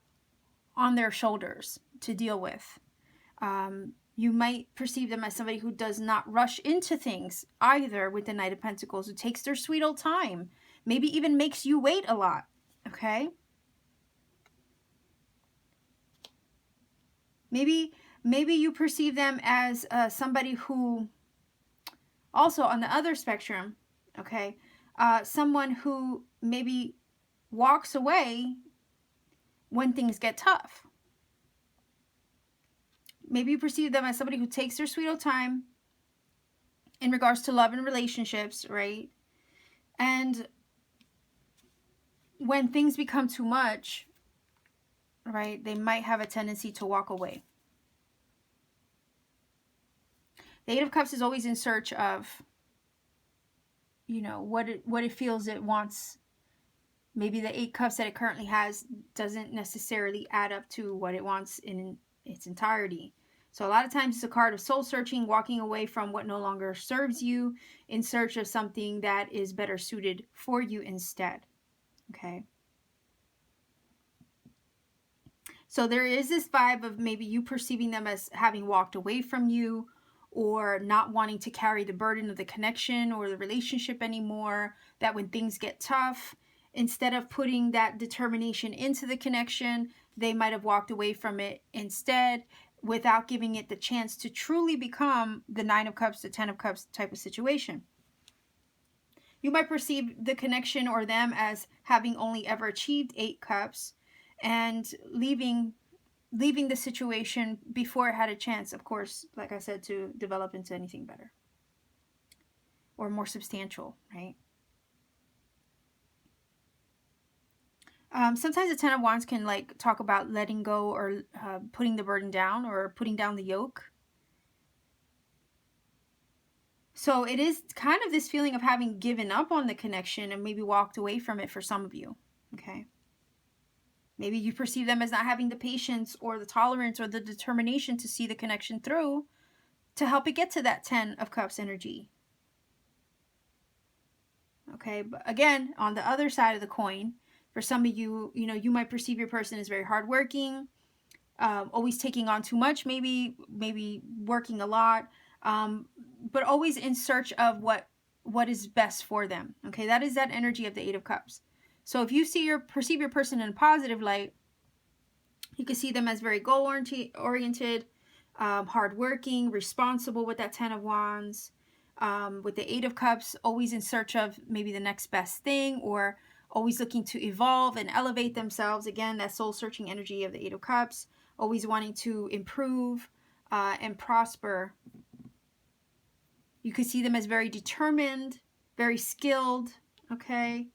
on their shoulders to deal with. You might perceive them as somebody who does not rush into things either with the Knight of Pentacles, who takes their sweet old time, maybe even makes you wait a lot, okay? Maybe you perceive them as somebody who, also on the other spectrum, okay, someone who maybe walks away when things get tough. Maybe you perceive them as somebody who takes their sweet old time in regards to love and relationships, right? And when things become too much, right, they might have a tendency to walk away. The 8 of Cups is always in search of, you know, what it feels it wants. Maybe the 8 Cups that it currently has doesn't necessarily add up to what it wants in its entirety. So a lot of times it's a card of soul searching, walking away from what no longer serves you in search of something that is better suited for you instead. Okay. So there is this vibe of maybe you perceiving them as having walked away from you, or not wanting to carry the burden of the connection or the relationship anymore, that when things get tough, instead of putting that determination into the connection, they might have walked away from it instead, without giving it the chance to truly become the 9 of Cups, the 10 of Cups type of situation. You might perceive the connection or them as having only ever achieved 8 Cups and leaving the situation before it had a chance, of course, like I said, to develop into anything better or more substantial, right? Sometimes the 10 of Wands can like talk about letting go or putting the burden down or putting down the yoke. So it is kind of this feeling of having given up on the connection and maybe walked away from it for some of you, okay? Maybe you perceive them as not having the patience or the tolerance or the determination to see the connection through to help it get to that 10 of Cups energy. Okay, but again, on the other side of the coin, for some of you, you know, you might perceive your person as very hardworking, always taking on too much, maybe working a lot, but always in search of what is best for them. Okay, that is that energy of the Eight of Cups. So if you perceive your person in a positive light, you can see them as very goal oriented, hardworking, responsible with that Ten of Wands. With the Eight of Cups, always in search of maybe the next best thing, or always looking to evolve and elevate themselves. Again, that soul searching energy of the Eight of Cups, always wanting to improve and prosper. You could see them as very determined, very skilled, okay?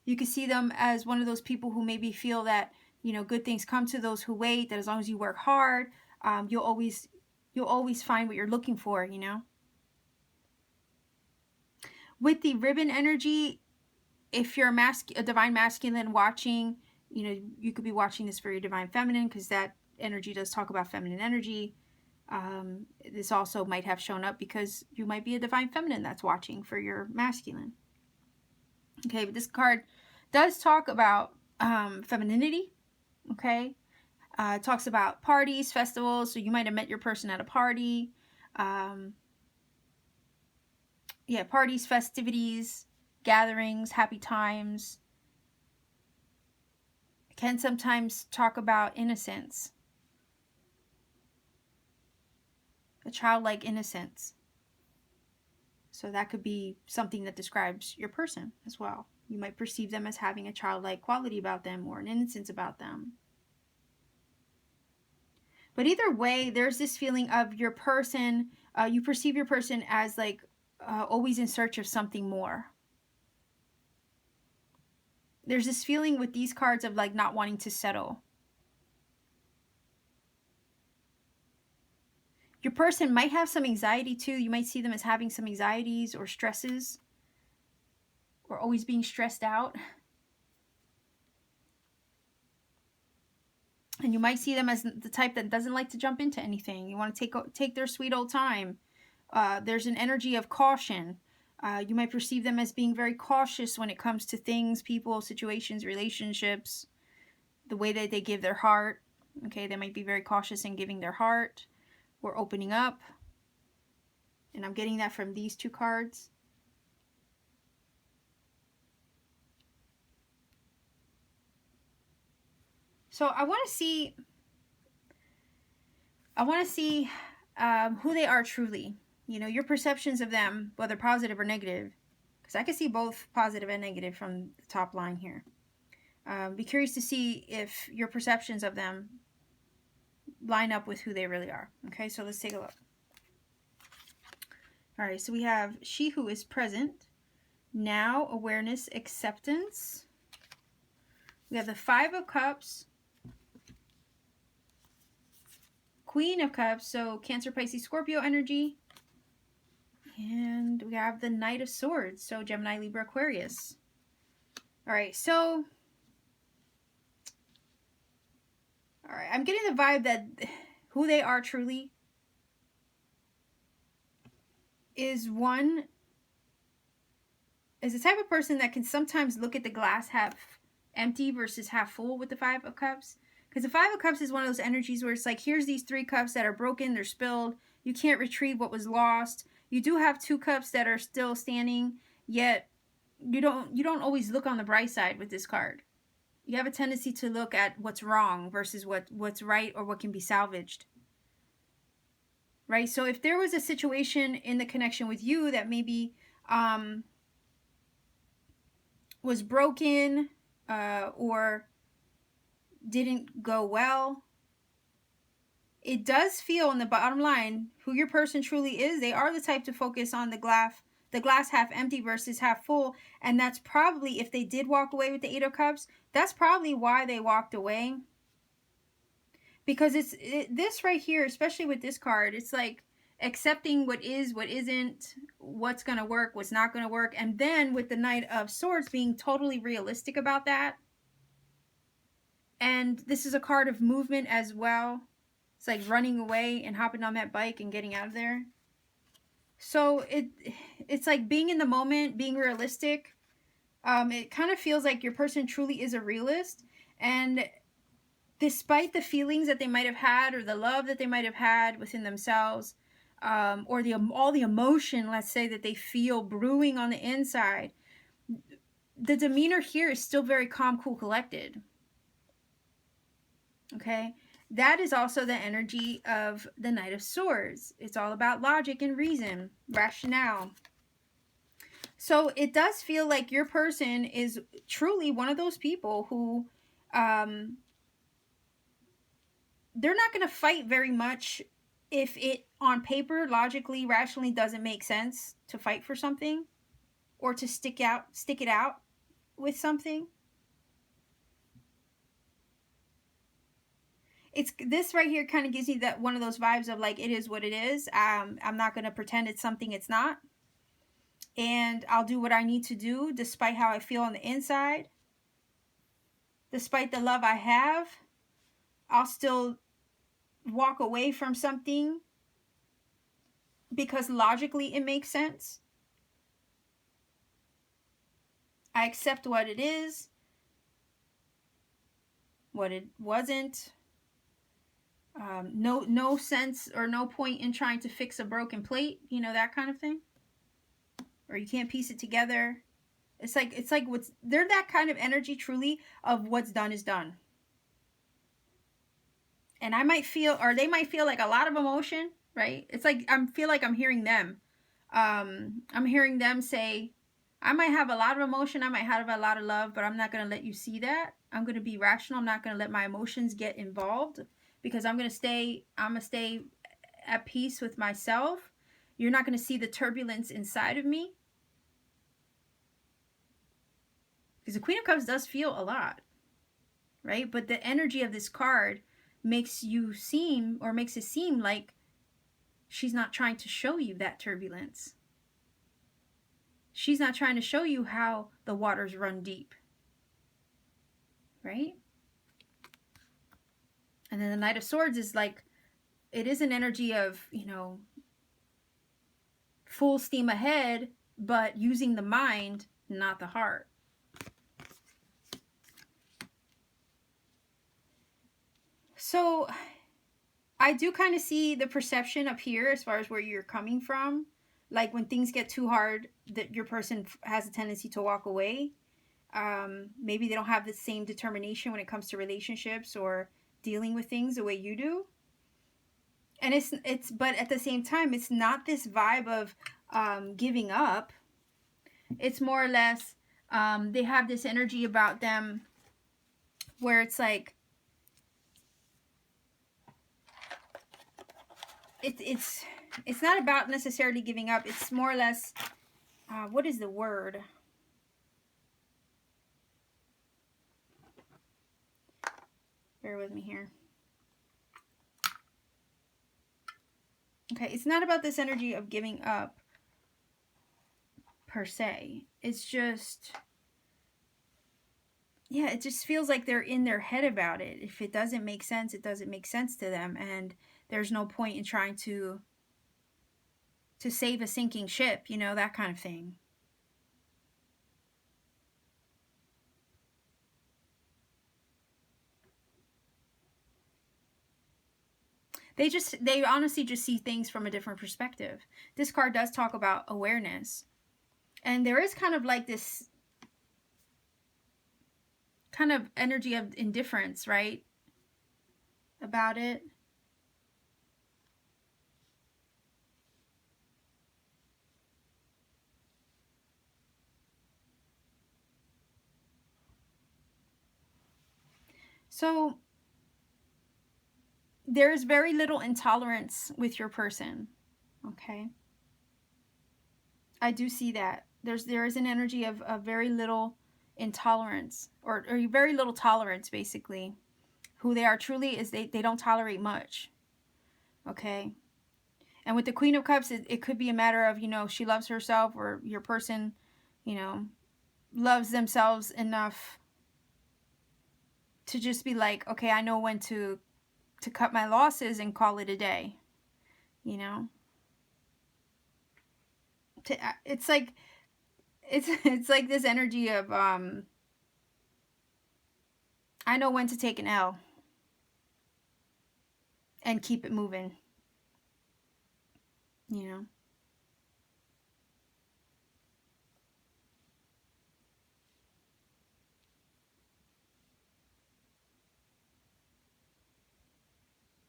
You could see them as one of those people who maybe feel that, you know, good things come to those who wait, that as long as you work hard, you'll always find what you're looking for, you know? With the ribbon energy, if you're a divine masculine watching, you know, you could be watching this for your divine feminine, because that energy does talk about feminine energy. This also might have shown up because you might be a divine feminine that's watching for your masculine. Okay, but this card does talk about femininity. Okay, it talks about parties, festivals. So you might have met your person at a party. Yeah, parties, festivities, gatherings, happy times. It can sometimes talk about innocence, a childlike innocence. So that could be something that describes your person as well. You might perceive them as having a childlike quality about them, or an innocence about them. But either way, there's this feeling of your person, you perceive your person as like always in search of something more. There's this feeling with these cards of like not wanting to settle. Your person might have some anxiety too. You might see them as having some anxieties or stresses, or always being stressed out. And you might see them as the type that doesn't like to jump into anything. You want to take their sweet old time. There's an energy of caution. You might perceive them as being very cautious when it comes to things, people, situations, relationships, the way that they give their heart. Okay, they might be very cautious in giving their heart or opening up. And I'm getting that from these two cards. So I want to see who they are truly. You know, your perceptions of them, whether positive or negative, because I can see both positive and negative from the top line here. Be curious to see if your perceptions of them line up with who they really are. Okay, so let's take a look. All right, so we have she who is present, now, awareness, acceptance. We have the Five of Cups, Queen of Cups, so Cancer, Pisces, Scorpio energy. And we have the Knight of Swords, so Gemini, Libra, Aquarius. All right, so... All right, I'm getting the vibe that who they are truly is the type of person that can sometimes look at the glass half empty versus half full with the Five of Cups. Because the Five of Cups is one of those energies where it's like, here's these three cups that are broken, they're spilled. You can't retrieve what was lost. You do have two cups that are still standing, yet you don't always look on the bright side with this card. You have a tendency to look at what's wrong versus what's right or what can be salvaged. Right? So if there was a situation in the connection with you that maybe was broken or didn't go well, it does feel in the bottom line who your person truly is. They are the type to focus on the glass half empty versus half full. And that's probably, if they did walk away with the Eight of Cups, that's probably why they walked away. Because this right here, especially with this card, it's like accepting what is, what isn't, what's going to work, what's not going to work. And then with the Knight of Swords, being totally realistic about that. And this is a card of movement as well. It's like running away and hopping on that bike and getting out of there. So it's like being in the moment, being realistic, It kind of feels like your person truly is a realist, and despite the feelings that they might have had or the love that they might have had within themselves, or all the emotion, let's say, that they feel brewing on the inside, the demeanor here is still very calm, cool, collected. Okay, that is also the energy of the Knight of Swords. It's all about logic and reason, rationale. So it does feel like your person is truly one of those people who, they're not going to fight very much if it on paper logically rationally doesn't make sense to fight for something or to stick it out with something. It's this right here kind of gives you that one of those vibes of like, it is what it is. I'm not going to pretend it's something it's not, and I'll do what I need to do despite how I feel on the inside, despite the love I have. I'll still walk away from something because logically it makes sense. I accept what it is, what it wasn't. No sense or no point in trying to fix a broken plate, you know, that kind of thing. Or you can't piece it together. It's like what's they're that kind of energy truly of what's done is done. And I might feel, or they might feel like a lot of emotion, right? It's like feel like I'm hearing them. I'm hearing them say, I might have a lot of emotion, I might have a lot of love, but I'm not going to let you see that. I'm going to be rational. I'm not going to let my emotions get involved because I'm going to stay at peace with myself. You're not going to see the turbulence inside of me. Because the Queen of Cups does feel a lot, right? But the energy of this card makes it seem like she's not trying to show you that turbulence. She's not trying to show you how the waters run deep, right? And then the Knight of Swords is like, it is an energy of, you know, full steam ahead, but using the mind, not the heart. So I do kind of see the perception up here as far as where you're coming from. Like when things get too hard, that your person has a tendency to walk away. Maybe they don't have the same determination when it comes to relationships or dealing with things the way you do. And but at the same time, it's not this vibe of giving up. It's more or less, they have this energy about them where it's like, it's not about necessarily giving up. It's more or less, what is the word? Bear with me here. Okay, it's not about this energy of giving up per se. It's just, yeah, it just feels like they're in their head about it. If it doesn't make sense, it doesn't make sense to them, and there's no point in trying to save a sinking ship, you know, that kind of thing. They honestly just see things from a different perspective. This card does talk about awareness. And there is kind of like this kind of energy of indifference, right? About it. So there's very little intolerance with your person, okay? I do see that. There is an energy of very little intolerance, or very little tolerance, basically. Who they are truly is they don't tolerate much, okay? And with the Queen of Cups, it could be a matter of, you know, she loves herself, or your person, you know, loves themselves enough to just be like, okay, I know when to cut my losses and call it a day, you know? It's like, it's like this energy of I know when to take an L and keep it moving, you know.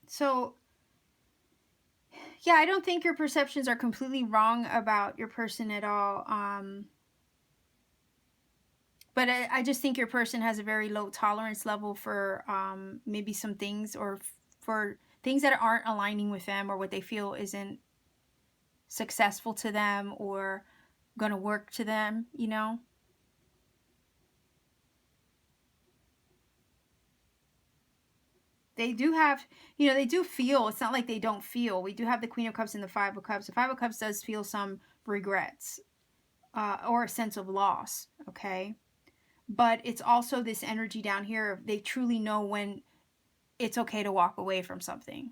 So, yeah, I don't think your perceptions are completely wrong about your person at all. But I just think your person has a very low tolerance level for maybe some things, or for things that aren't aligning with them, or what they feel isn't successful to them or going to work to them, you know. They do have, they do feel. It's not like they don't feel. We do have the Queen of Cups and the Five of Cups. The Five of Cups does feel some regrets, or a sense of loss, okay? But it's also this energy down here. They truly know when it's okay to walk away from something,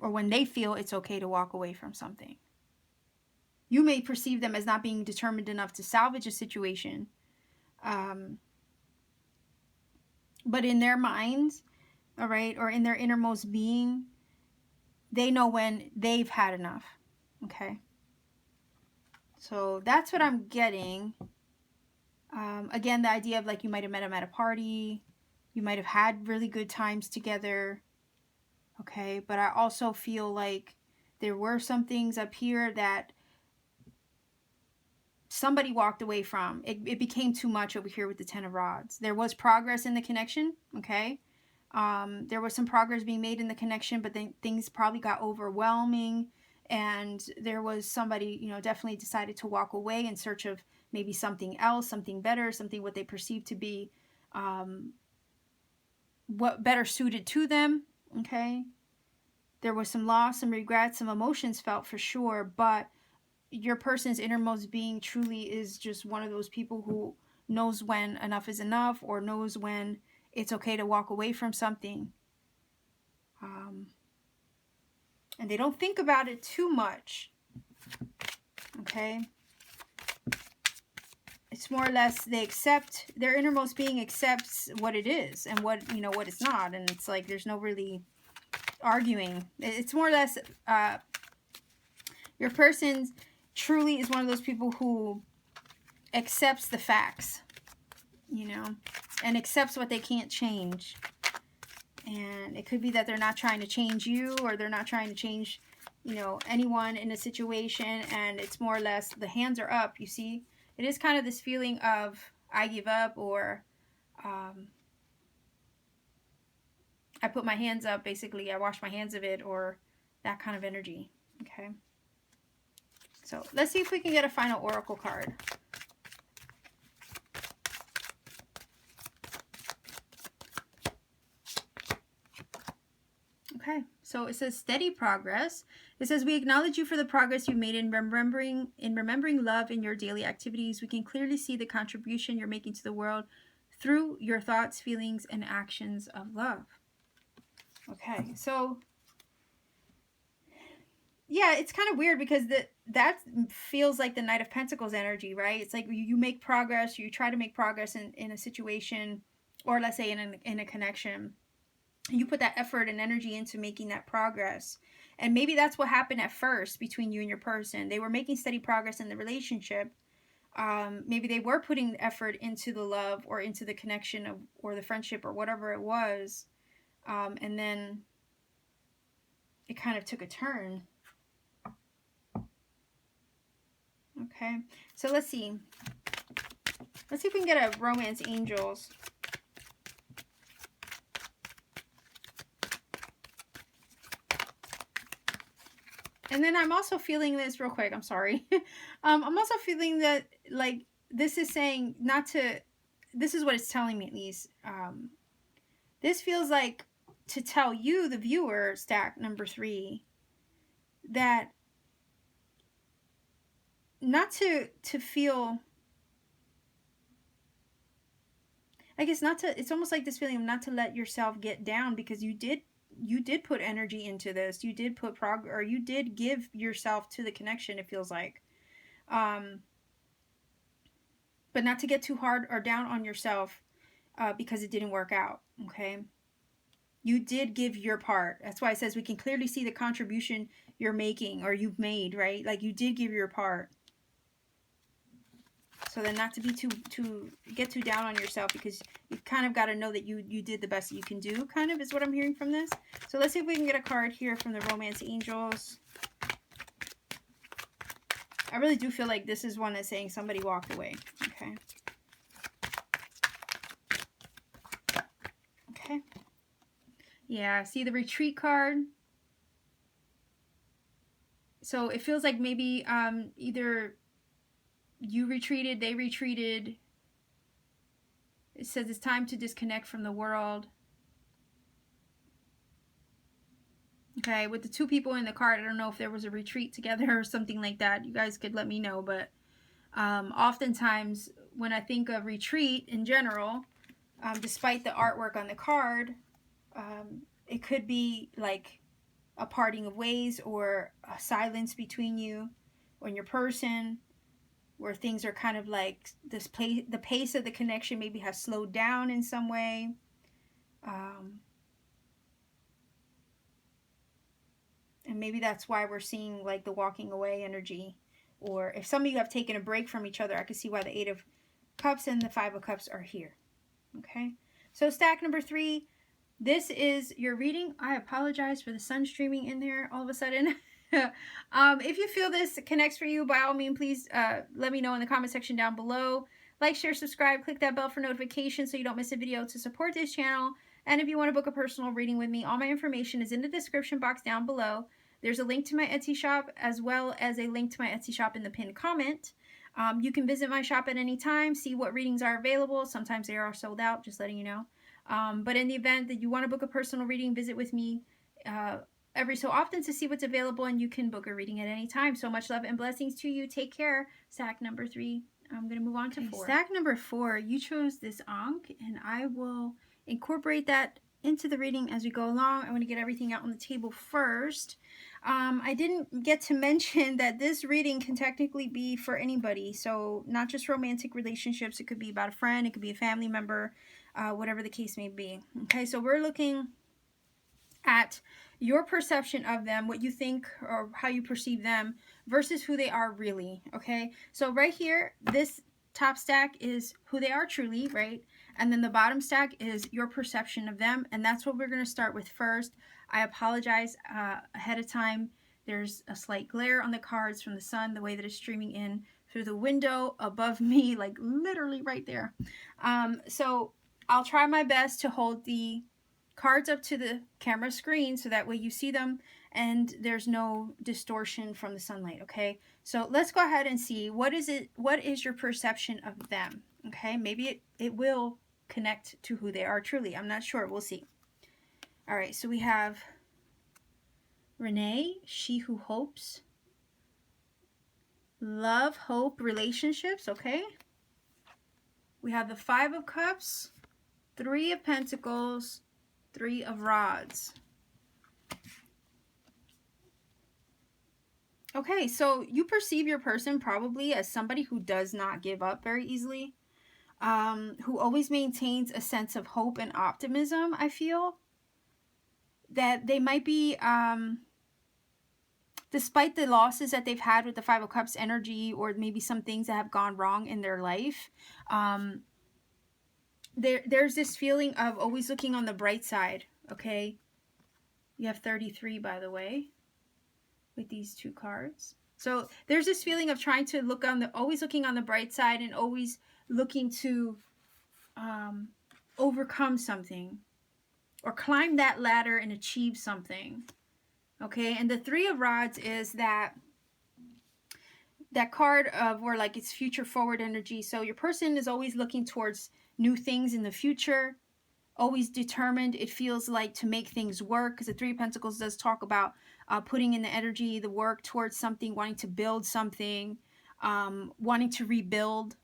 or when they feel it's okay to walk away from something. You may perceive them as not being determined enough to salvage a situation, um, but in their minds, all right, or in their innermost being, they know when they've had enough, okay? So that's what I'm getting. Again, the idea of like you might have met them at a party, you might have had really good times together, okay? But I also feel like there were some things up here that somebody walked away from. It became too much over here with the Ten of Rods. There was progress in the connection, okay? There was some progress being made in the connection, but then things probably got overwhelming, and there was somebody, definitely decided to walk away in search of maybe something else, something better, something what they perceived to be what better suited to them, okay? There was some loss, some regrets, some emotions felt for sure, but your person's innermost being truly is just one of those people who knows when enough is enough, or knows when it's okay to walk away from something. And they don't think about it too much, okay? It's more or less they accept, their innermost being accepts what it is and what it's not, and it's like there's no really arguing. It's more or less your person truly is one of those people who accepts the facts, and accepts what they can't change. And it could be that they're not trying to change you, or they're not trying to change, anyone in a situation, and it's more or less the hands are up, you see. It is kind of this feeling of I give up, or I put my hands up, basically I wash my hands of it, or that kind of energy, okay? So let's see if we can get a final oracle card. Okay, so it says steady progress. It says we acknowledge you for the progress you've made in remembering love in your daily activities. We can clearly see the contribution you're making to the world through your thoughts, feelings, and actions of love. Okay, so yeah, it's kind of weird because that feels like the Knight of Pentacles energy, right? It's like you make progress, you try to make progress in a situation, or let's say in a connection. You put that effort and energy into making that progress. And maybe that's what happened at first between you and your person. They were making steady progress in the relationship. Maybe they were putting effort into the love, or into the connection or the friendship, or whatever it was. And then it kind of took a turn. Okay, so let's see. Let's see if we can get a romance angels. And then I'm also feeling this real quick. I'm sorry. I'm also feeling that, like, this is saying not to, this is what it's telling me at least. This feels like to tell you, the viewer, stack number 3, that not to feel, I guess not to, it's almost like this feeling of not to let yourself get down, because you did put energy into this. You did put or you did give yourself to the connection, it feels like. but not to get too hard or down on yourself because it didn't work out, okay? You did give your part. That's why it says we can clearly see the contribution you're making or you've made, right? Like you did give your part. So then not to be get too down on yourself, because you've kind of got to know that you did the best that you can do, kind of is what I'm hearing from this. So let's see if we can get a card here from the Romance Angels. I really do feel like this is one that's saying somebody walked away. Okay. Okay. Yeah, see the retreat card. So it feels like maybe either you retreated, they retreated. It says it's time to disconnect from the world. Okay, with the two people in the card, I don't know if there was a retreat together or something like that. You guys could let me know, but oftentimes when I think of retreat in general, despite the artwork on the card, it could be like a parting of ways or a silence between you and your person, where things are kind of like the pace of the connection maybe has slowed down in some way. And maybe that's why we're seeing like the walking away energy. Or if some of you have taken a break from each other, I can see why the 8 of Cups and the 5 of Cups are here. Okay, so stack number 3. This is your reading. I apologize for the sun streaming in there all of a sudden. If you feel this connects for you, by all means, please let me know in the comment section down below. Like, share, subscribe, click that bell for notifications so you don't miss a video to support this channel. And if you want to book a personal reading with me, all my information is in the description box down below. There's a link to my Etsy shop as well as a link to my Etsy shop in the pinned comment. You can visit my shop at any time, see what readings are available. Sometimes they are sold out, just letting you know. But in the event that you want to book a personal reading, visit with me every so often to see what's available, and you can book a reading at any time. So much love and blessings to you. Take care. Stack number 3. I'm going to move on to 4. Stack number 4, you chose this Ankh, and I will incorporate that into the reading as we go along. I want to get everything out on the table first. I didn't get to mention that this reading can technically be for anybody. So not just romantic relationships. It could be about a friend. It could be a family member, whatever the case may be. Okay, so we're looking at your perception of them, what you think or how you perceive them versus who they are really. Okay, so right here, this top stack is who they are truly, right? And then the bottom stack is your perception of them, and that's what we're going to start with first. I apologize ahead of time. There's a slight glare on the cards from the sun, the way that it's streaming in through the window above me, like literally right there. So I'll try my best to hold the cards up to the camera screen so that way you see them and there's no distortion from the sunlight. Okay, so let's go ahead and see what is your perception of them. Okay, maybe it will connect to who they are truly. I'm not sure. We'll see. All right, so we have Renee, she who hopes. Love, hope, relationships. Okay, we have the 5 of Cups, 3 of Pentacles, 3 of Rods. Okay, so you perceive your person probably as somebody who does not give up very easily, who always maintains a sense of hope and optimism. I feel that they might be, despite the losses that they've had with the 5 of Cups energy, or maybe some things that have gone wrong in their life, there's this feeling of always looking on the bright side. Okay, you have 33, by the way, with these 2 cards. So there's this feeling of trying to look on always looking on the bright side, and always looking to overcome something or climb that ladder and achieve something. Okay, and the 3 of Rods is that card of where like it's future forward energy. So your person is always looking towards new things in the future, always determined, it feels like, to make things work, because the 3 of Pentacles does talk about putting in the energy, the work towards something, wanting to build something, wanting to rebuild.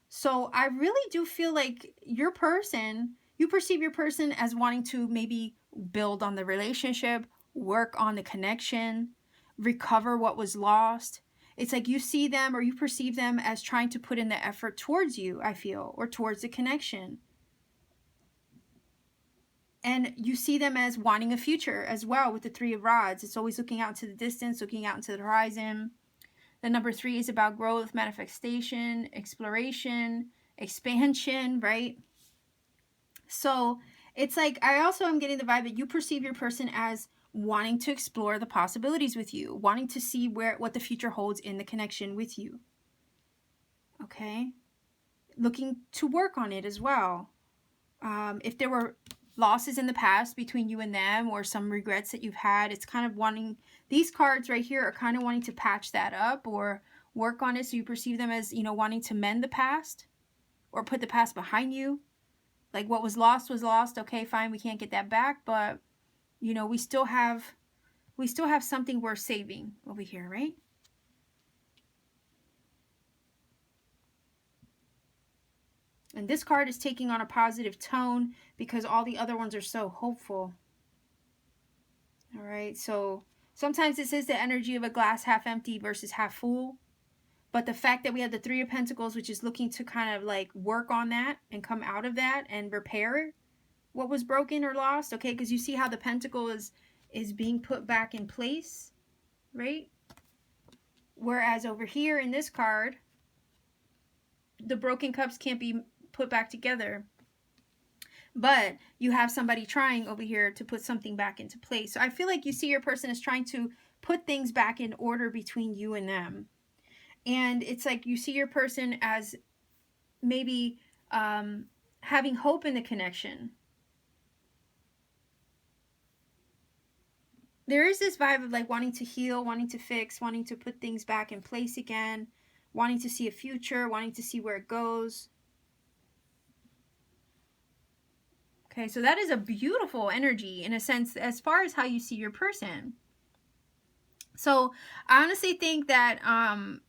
So I really do feel like your person, you perceive your person as wanting to maybe build on the relationship, work on the connection, recover what was lost, It's like you see them or you perceive them as trying to put in the effort towards you, I feel, or towards the connection. And you see them as wanting a future as well with the Three of Rods. It's always looking out into the distance, looking out into the horizon. The number 3 is about growth, manifestation, exploration, expansion, right? So it's like, I also am getting the vibe that you perceive your person as wanting to explore the possibilities with you, wanting to see what the future holds in the connection with you. Okay? Looking to work on it as well. If there were losses in the past between you and them, or some regrets that you've had, it's kind of wanting, these cards right here are kind of wanting to patch that up or work on it, so you perceive them as, you know, wanting to mend the past or put the past behind you. Like, what was lost. Okay, fine, we can't get that back, but you know, we still have something worth saving over here, right? And this card is taking on a positive tone because all the other ones are so hopeful. All right, so sometimes this is the energy of a glass half empty versus half full. But the fact that we have the Three of Pentacles, which is looking to kind of like work on that and come out of that and repair what was broken or lost, okay? Because you see how the Pentacle is being put back in place, right? Whereas over here in this card, the broken cups can't be put back together. But you have somebody trying over here to put something back into place. So I feel like you see your person is trying to put things back in order between you and them. And it's like you see your person as maybe having hope in the connection. There is this vibe of like wanting to heal, wanting to fix, wanting to put things back in place again, wanting to see a future, wanting to see where it goes. Okay, so that is a beautiful energy in a sense as far as how you see your person. So I honestly think that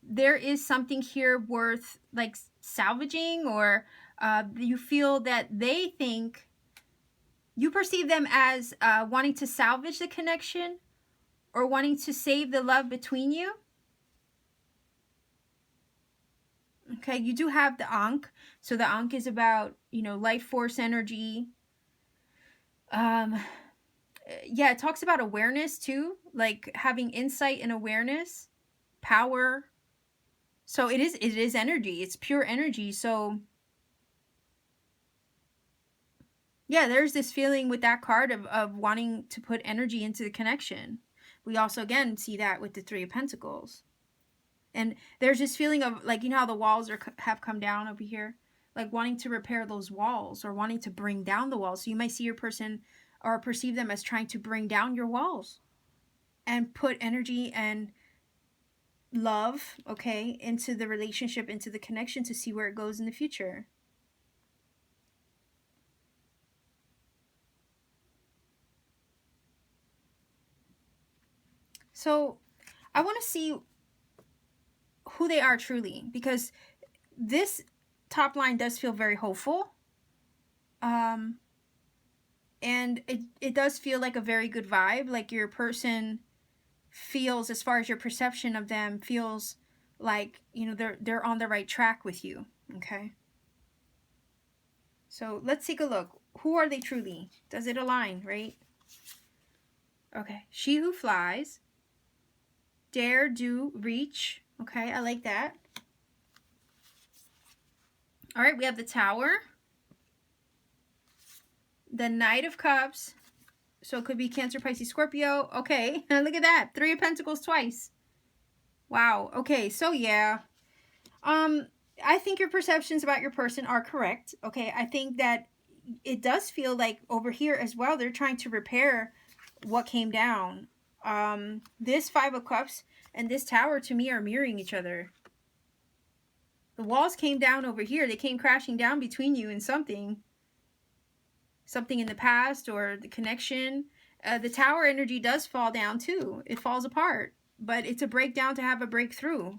there is something here worth like salvaging, or you feel that they think, you perceive them as wanting to salvage the connection or wanting to save the love between you. Okay, you do have the Ankh. So the Ankh is about, you know, life force energy. Yeah, it talks about awareness too, like having insight and awareness, power. So it is energy. It's pure energy. So yeah, there's this feeling with that card of wanting to put energy into the connection. We also, again, see that with the Three of Pentacles. And there's this feeling of, like, you know how the walls have come down over here? Like wanting to repair those walls or wanting to bring down the walls. So you might see your person or perceive them as trying to bring down your walls and put energy and love, okay, into the relationship, into the connection to see where it goes in the future. So I want to see who they are truly, because this top line does feel very hopeful. And it does feel like a very good vibe. Like your person feels, as far as your perception of them, feels like, you know, they're on the right track with you. Okay. So let's take a look. Who are they truly? Does it align, right? Okay. She who flies. Dare, do, reach. Okay, I like that. All right, we have the Tower. The Knight of Cups. So it could be Cancer, Pisces, Scorpio. Okay, look at that. Three of Pentacles twice. Wow. Okay, so yeah. I think your perceptions about your person are correct. Okay, I think that it does feel like over here as well, they're trying to repair what came down. This Five of Cups and this Tower to me are mirroring each other. The walls came down over here. They came crashing down between you and something in the past, or the connection. The Tower energy does fall down too. It falls apart, but it's a breakdown to have a breakthrough.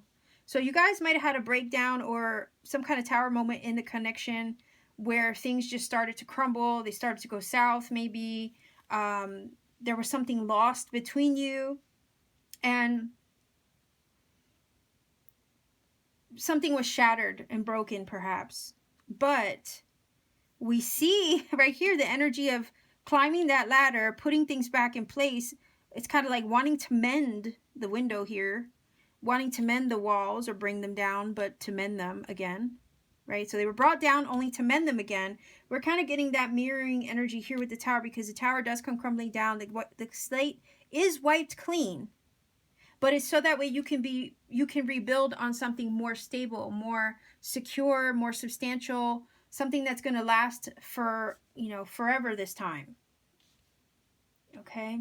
So you guys might have had a breakdown or some kind of Tower moment in the connection where things just started to crumble. They started to go south maybe. There was something lost between you. And something was shattered and broken perhaps. But we see right here the energy of climbing that ladder, putting things back in place. It's kind of like wanting to mend the window here, wanting to mend the walls or bring them down, but to mend them again, right? So they were brought down only to mend them again. We're kind of getting that mirroring energy here with the tower, because the tower does come crumbling down. The slate is wiped clean, but it's so that way you can rebuild on something more stable, more secure, more substantial, something that's going to last for, you know, forever this time. Okay?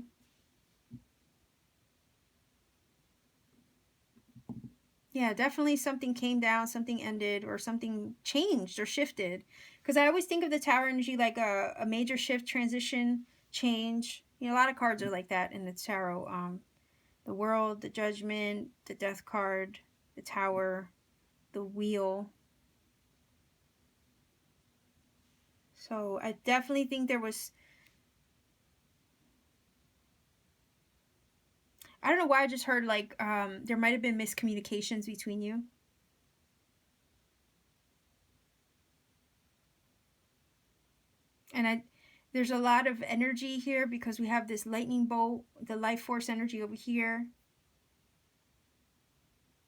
Yeah, definitely something came down, something ended, or something changed or shifted. Because I always think of the tower energy like a major shift, transition, change. You know, a lot of cards are like that in the tarot. The World, the Judgment, the Death card, the Tower, the Wheel. So I definitely think there was, I don't know why I just heard like there might have been miscommunications between you. And there's a lot of energy here because we have this lightning bolt, the life force energy over here.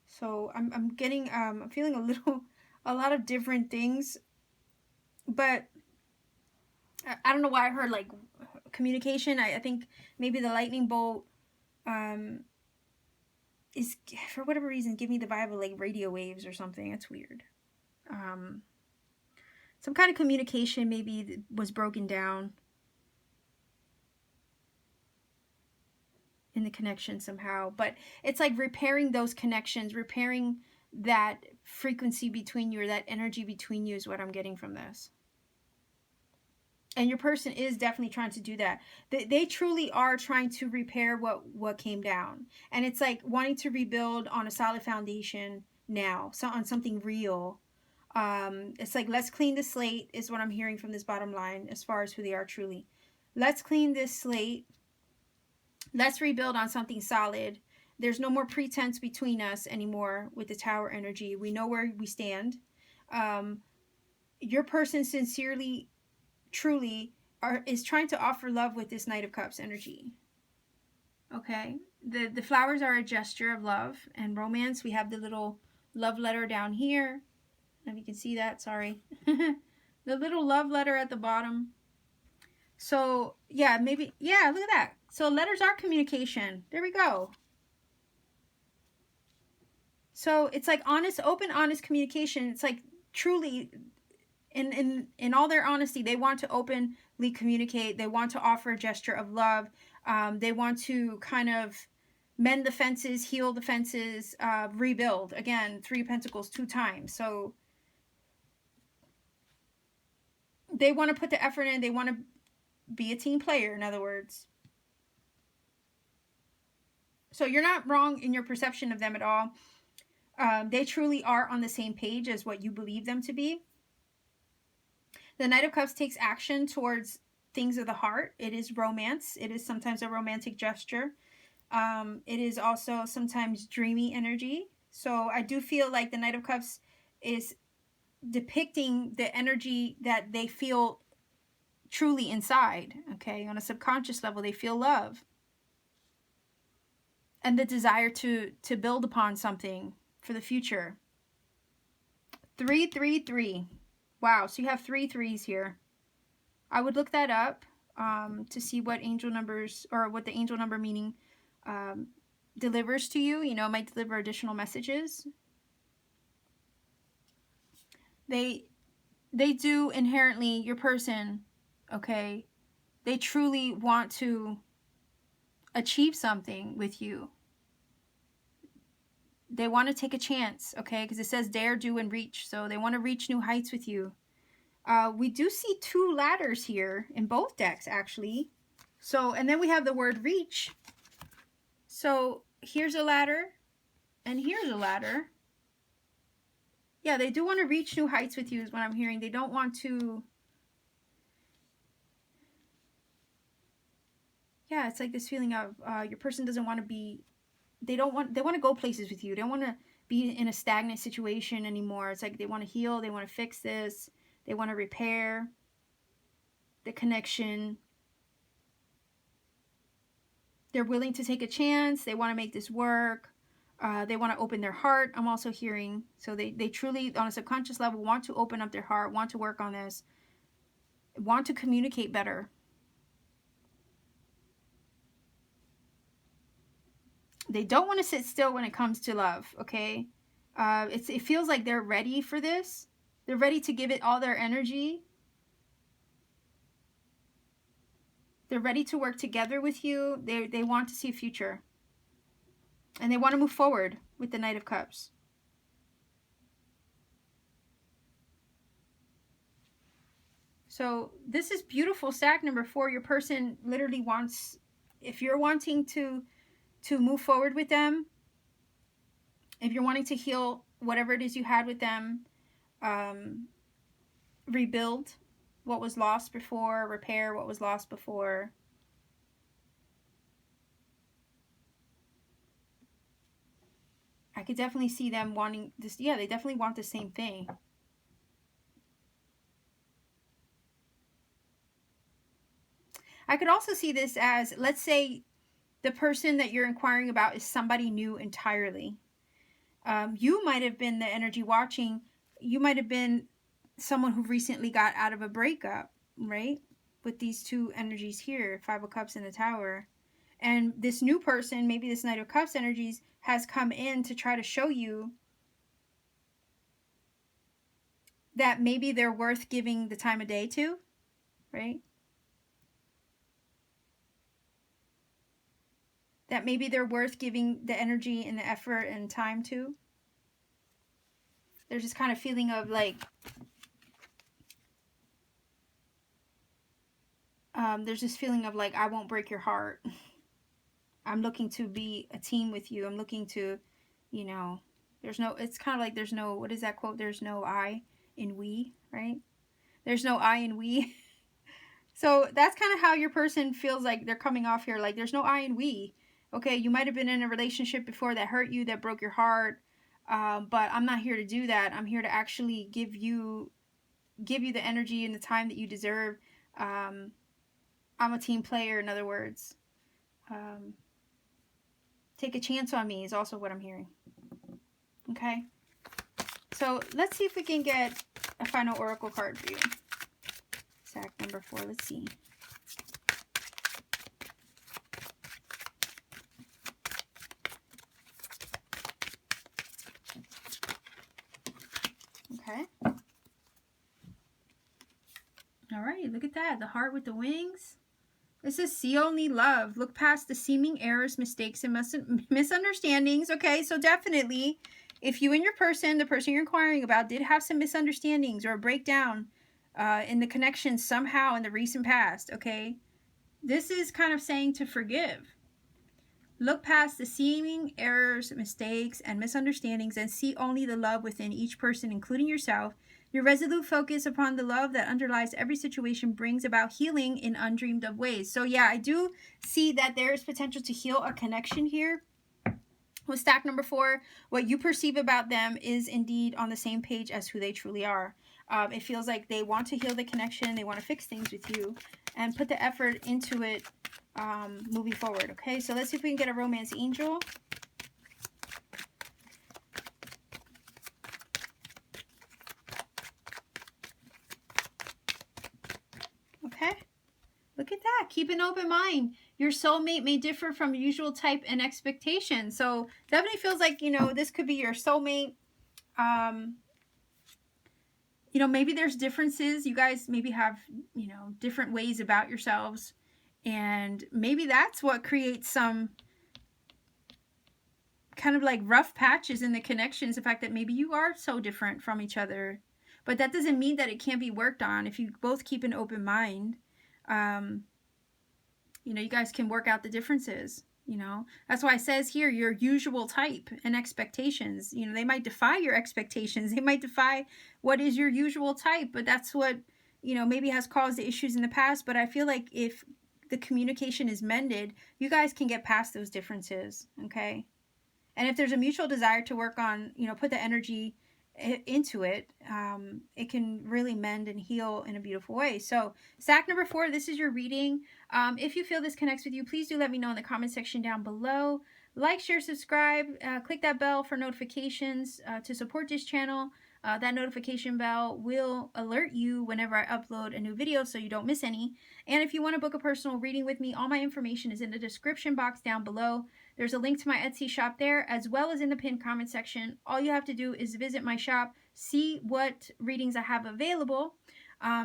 So I'm getting I'm feeling a lot of different things, but I don't know why I heard like communication. I think maybe the lightning bolt is, for whatever reason, give me the vibe of like radio waves or something. It's weird. Some kind of communication maybe was broken down in the connection somehow, but it's like repairing those connections, repairing that frequency between you, or that energy between you, is what I'm getting from this. And your person is definitely trying to do that. They truly are trying to repair what came down, and it's like wanting to rebuild on a solid foundation now, so on something real. It's like, let's clean the slate is what I'm hearing from this bottom line as far as who they are truly. Let's clean this slate. Let's rebuild on something solid. There's no more pretense between us anymore with the tower energy. We know where we stand. Your person sincerely, truly is trying to offer love with this Knight of Cups energy. Okay? The flowers are a gesture of love and romance. We have the little love letter down here. If you can see that, sorry. The little love letter at the bottom. So, yeah, maybe, yeah, look at that. So letters are communication. There we go. So it's like honest, open, honest communication. It's like truly, in all their honesty, they want to openly communicate. They want to offer a gesture of love. They want to kind of mend the fences, heal the fences, rebuild. Again, 3 of Pentacles 2 times. So they want to put the effort in. They want to be a team player, in other words. So you're not wrong in your perception of them at all. They truly are on the same page as what you believe them to be. The Knight of Cups takes action towards things of the heart. It is romance. It is sometimes a romantic gesture. It is also sometimes dreamy energy. So I do feel like the Knight of Cups is depicting the energy that they feel truly inside. Okay, on a subconscious level, they feel love and the desire to build upon something for the future. 333. Wow, so you have 3 threes here. I would look that up to see what angel numbers, or what the angel number meaning delivers to you. You know, it might deliver additional messages. They do inherently, your person, okay, they truly want to achieve something with you. They want to take a chance, okay, because it says dare, do, and reach. So they want to reach new heights with you. We do see 2 ladders here in both decks, actually. So, and then we have the word reach. So here's a ladder, and here's a ladder. Yeah, they do want to reach new heights with you is what I'm hearing. They don't want to... Yeah, it's like this feeling of your person doesn't want to be... They want to go places with you. They don't want to be in a stagnant situation anymore. It's like they want to heal, they want to fix this, they want to repair the connection. They're willing to take a chance. They want to make this work. They want to open their heart. I'm also hearing. So they truly, on a subconscious level, want to open up their heart, want to work on this, want to communicate better. They don't want to sit still when it comes to love, okay? It feels like they're ready for this. They're ready to give it all their energy. They're ready to work together with you. They want to see a future. And they want to move forward with the Knight of Cups. So this is beautiful stack number 4. Your person literally wants, if you're wanting to move forward with them, if you're wanting to heal whatever it is you had with them, rebuild what was lost before, repair what was lost before. I could definitely see them wanting this. Yeah, they definitely want the same thing. I could also see this as, let's say the person that you're inquiring about is somebody new entirely. You might have been the energy watching. You might have been someone who recently got out of a breakup, right? With these two energies here, 5 of Cups and the Tower. And this new person, maybe this Knight of Cups energies, has come in to try to show you that maybe they're worth giving the time of day to, right? That maybe they're worth giving the energy and the effort and time to. There's this kind of feeling of like, there's this feeling of like, I won't break your heart. I'm looking to be a team with you. I'm looking to, you know, there's no, it's kind of like there's no, what is that quote? There's no I in we, right? There's no I in we. So that's kind of how your person feels like they're coming off here. Like there's no I in we. Okay, you might have been in a relationship before that hurt you, that broke your heart. But I'm not here to do that. I'm here to actually give you the energy and the time that you deserve. I'm a team player, in other words. Take a chance on me is also what I'm hearing. Okay. So let's see if we can get a final oracle card for you. Stack number 4. Let's see. Okay. All right. Look at that. The heart with the wings. This is see only love. Look past the seeming errors, mistakes, and misunderstandings. Okay, so definitely, if you and your person, the person you're inquiring about, did have some misunderstandings or a breakdown in the connection somehow in the recent past, okay, this is kind of saying to forgive. Look past the seeming errors, mistakes, and misunderstandings and see only the love within each person, including yourself. Your resolute focus upon the love that underlies every situation brings about healing in undreamed of ways. So yeah, I do see that there is potential to heal a connection here. With stack number 4, what you perceive about them is indeed on the same page as who they truly are. It feels like they want to heal the connection. They want to fix things with you and put the effort into it moving forward. Okay, so let's see if we can get a romance angel. Okay, look at that. Keep an open mind. Your soulmate may differ from usual type and expectation. So definitely feels like, you know, this could be your soulmate. You know, maybe there's differences. You guys maybe have, you know, different ways about yourselves. And maybe that's what creates some kind of like rough patches in the connections. The fact that maybe you are so different from each other. But that doesn't mean that it can't be worked on if you both keep an open mind. You know, you guys can work out the differences. You know, that's why it says here your usual type and expectations. You know, they might defy your expectations. They might defy what is your usual type. But that's what, you know, maybe has caused the issues in the past. But I feel like if the communication is mended, you guys can get past those differences. Okay. And if there's a mutual desire to work on, put the energy into it, it can really mend and heal in a beautiful way. So stack number 4, this is your reading. If you feel this connects with you, please do let me know in the comment section down below. Like, share, subscribe, click that bell for notifications to support this channel. That notification bell will alert you whenever I upload a new video so you don't miss any. And if you want to book a personal reading with me, all my information is in the description box down below. There's a link to my Etsy shop there, as well as in the pinned comment section. All you have to do is visit my shop, see what readings I have available.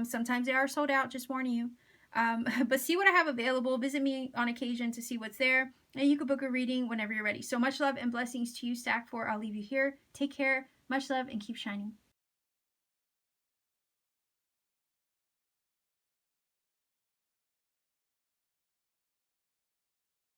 Sometimes they are sold out, just warning you. But see what I have available. Visit me on occasion to see what's there. And you can book a reading whenever you're ready. So much love and blessings to you, Stack 4. I'll leave you here. Take care. Much love and keep shining.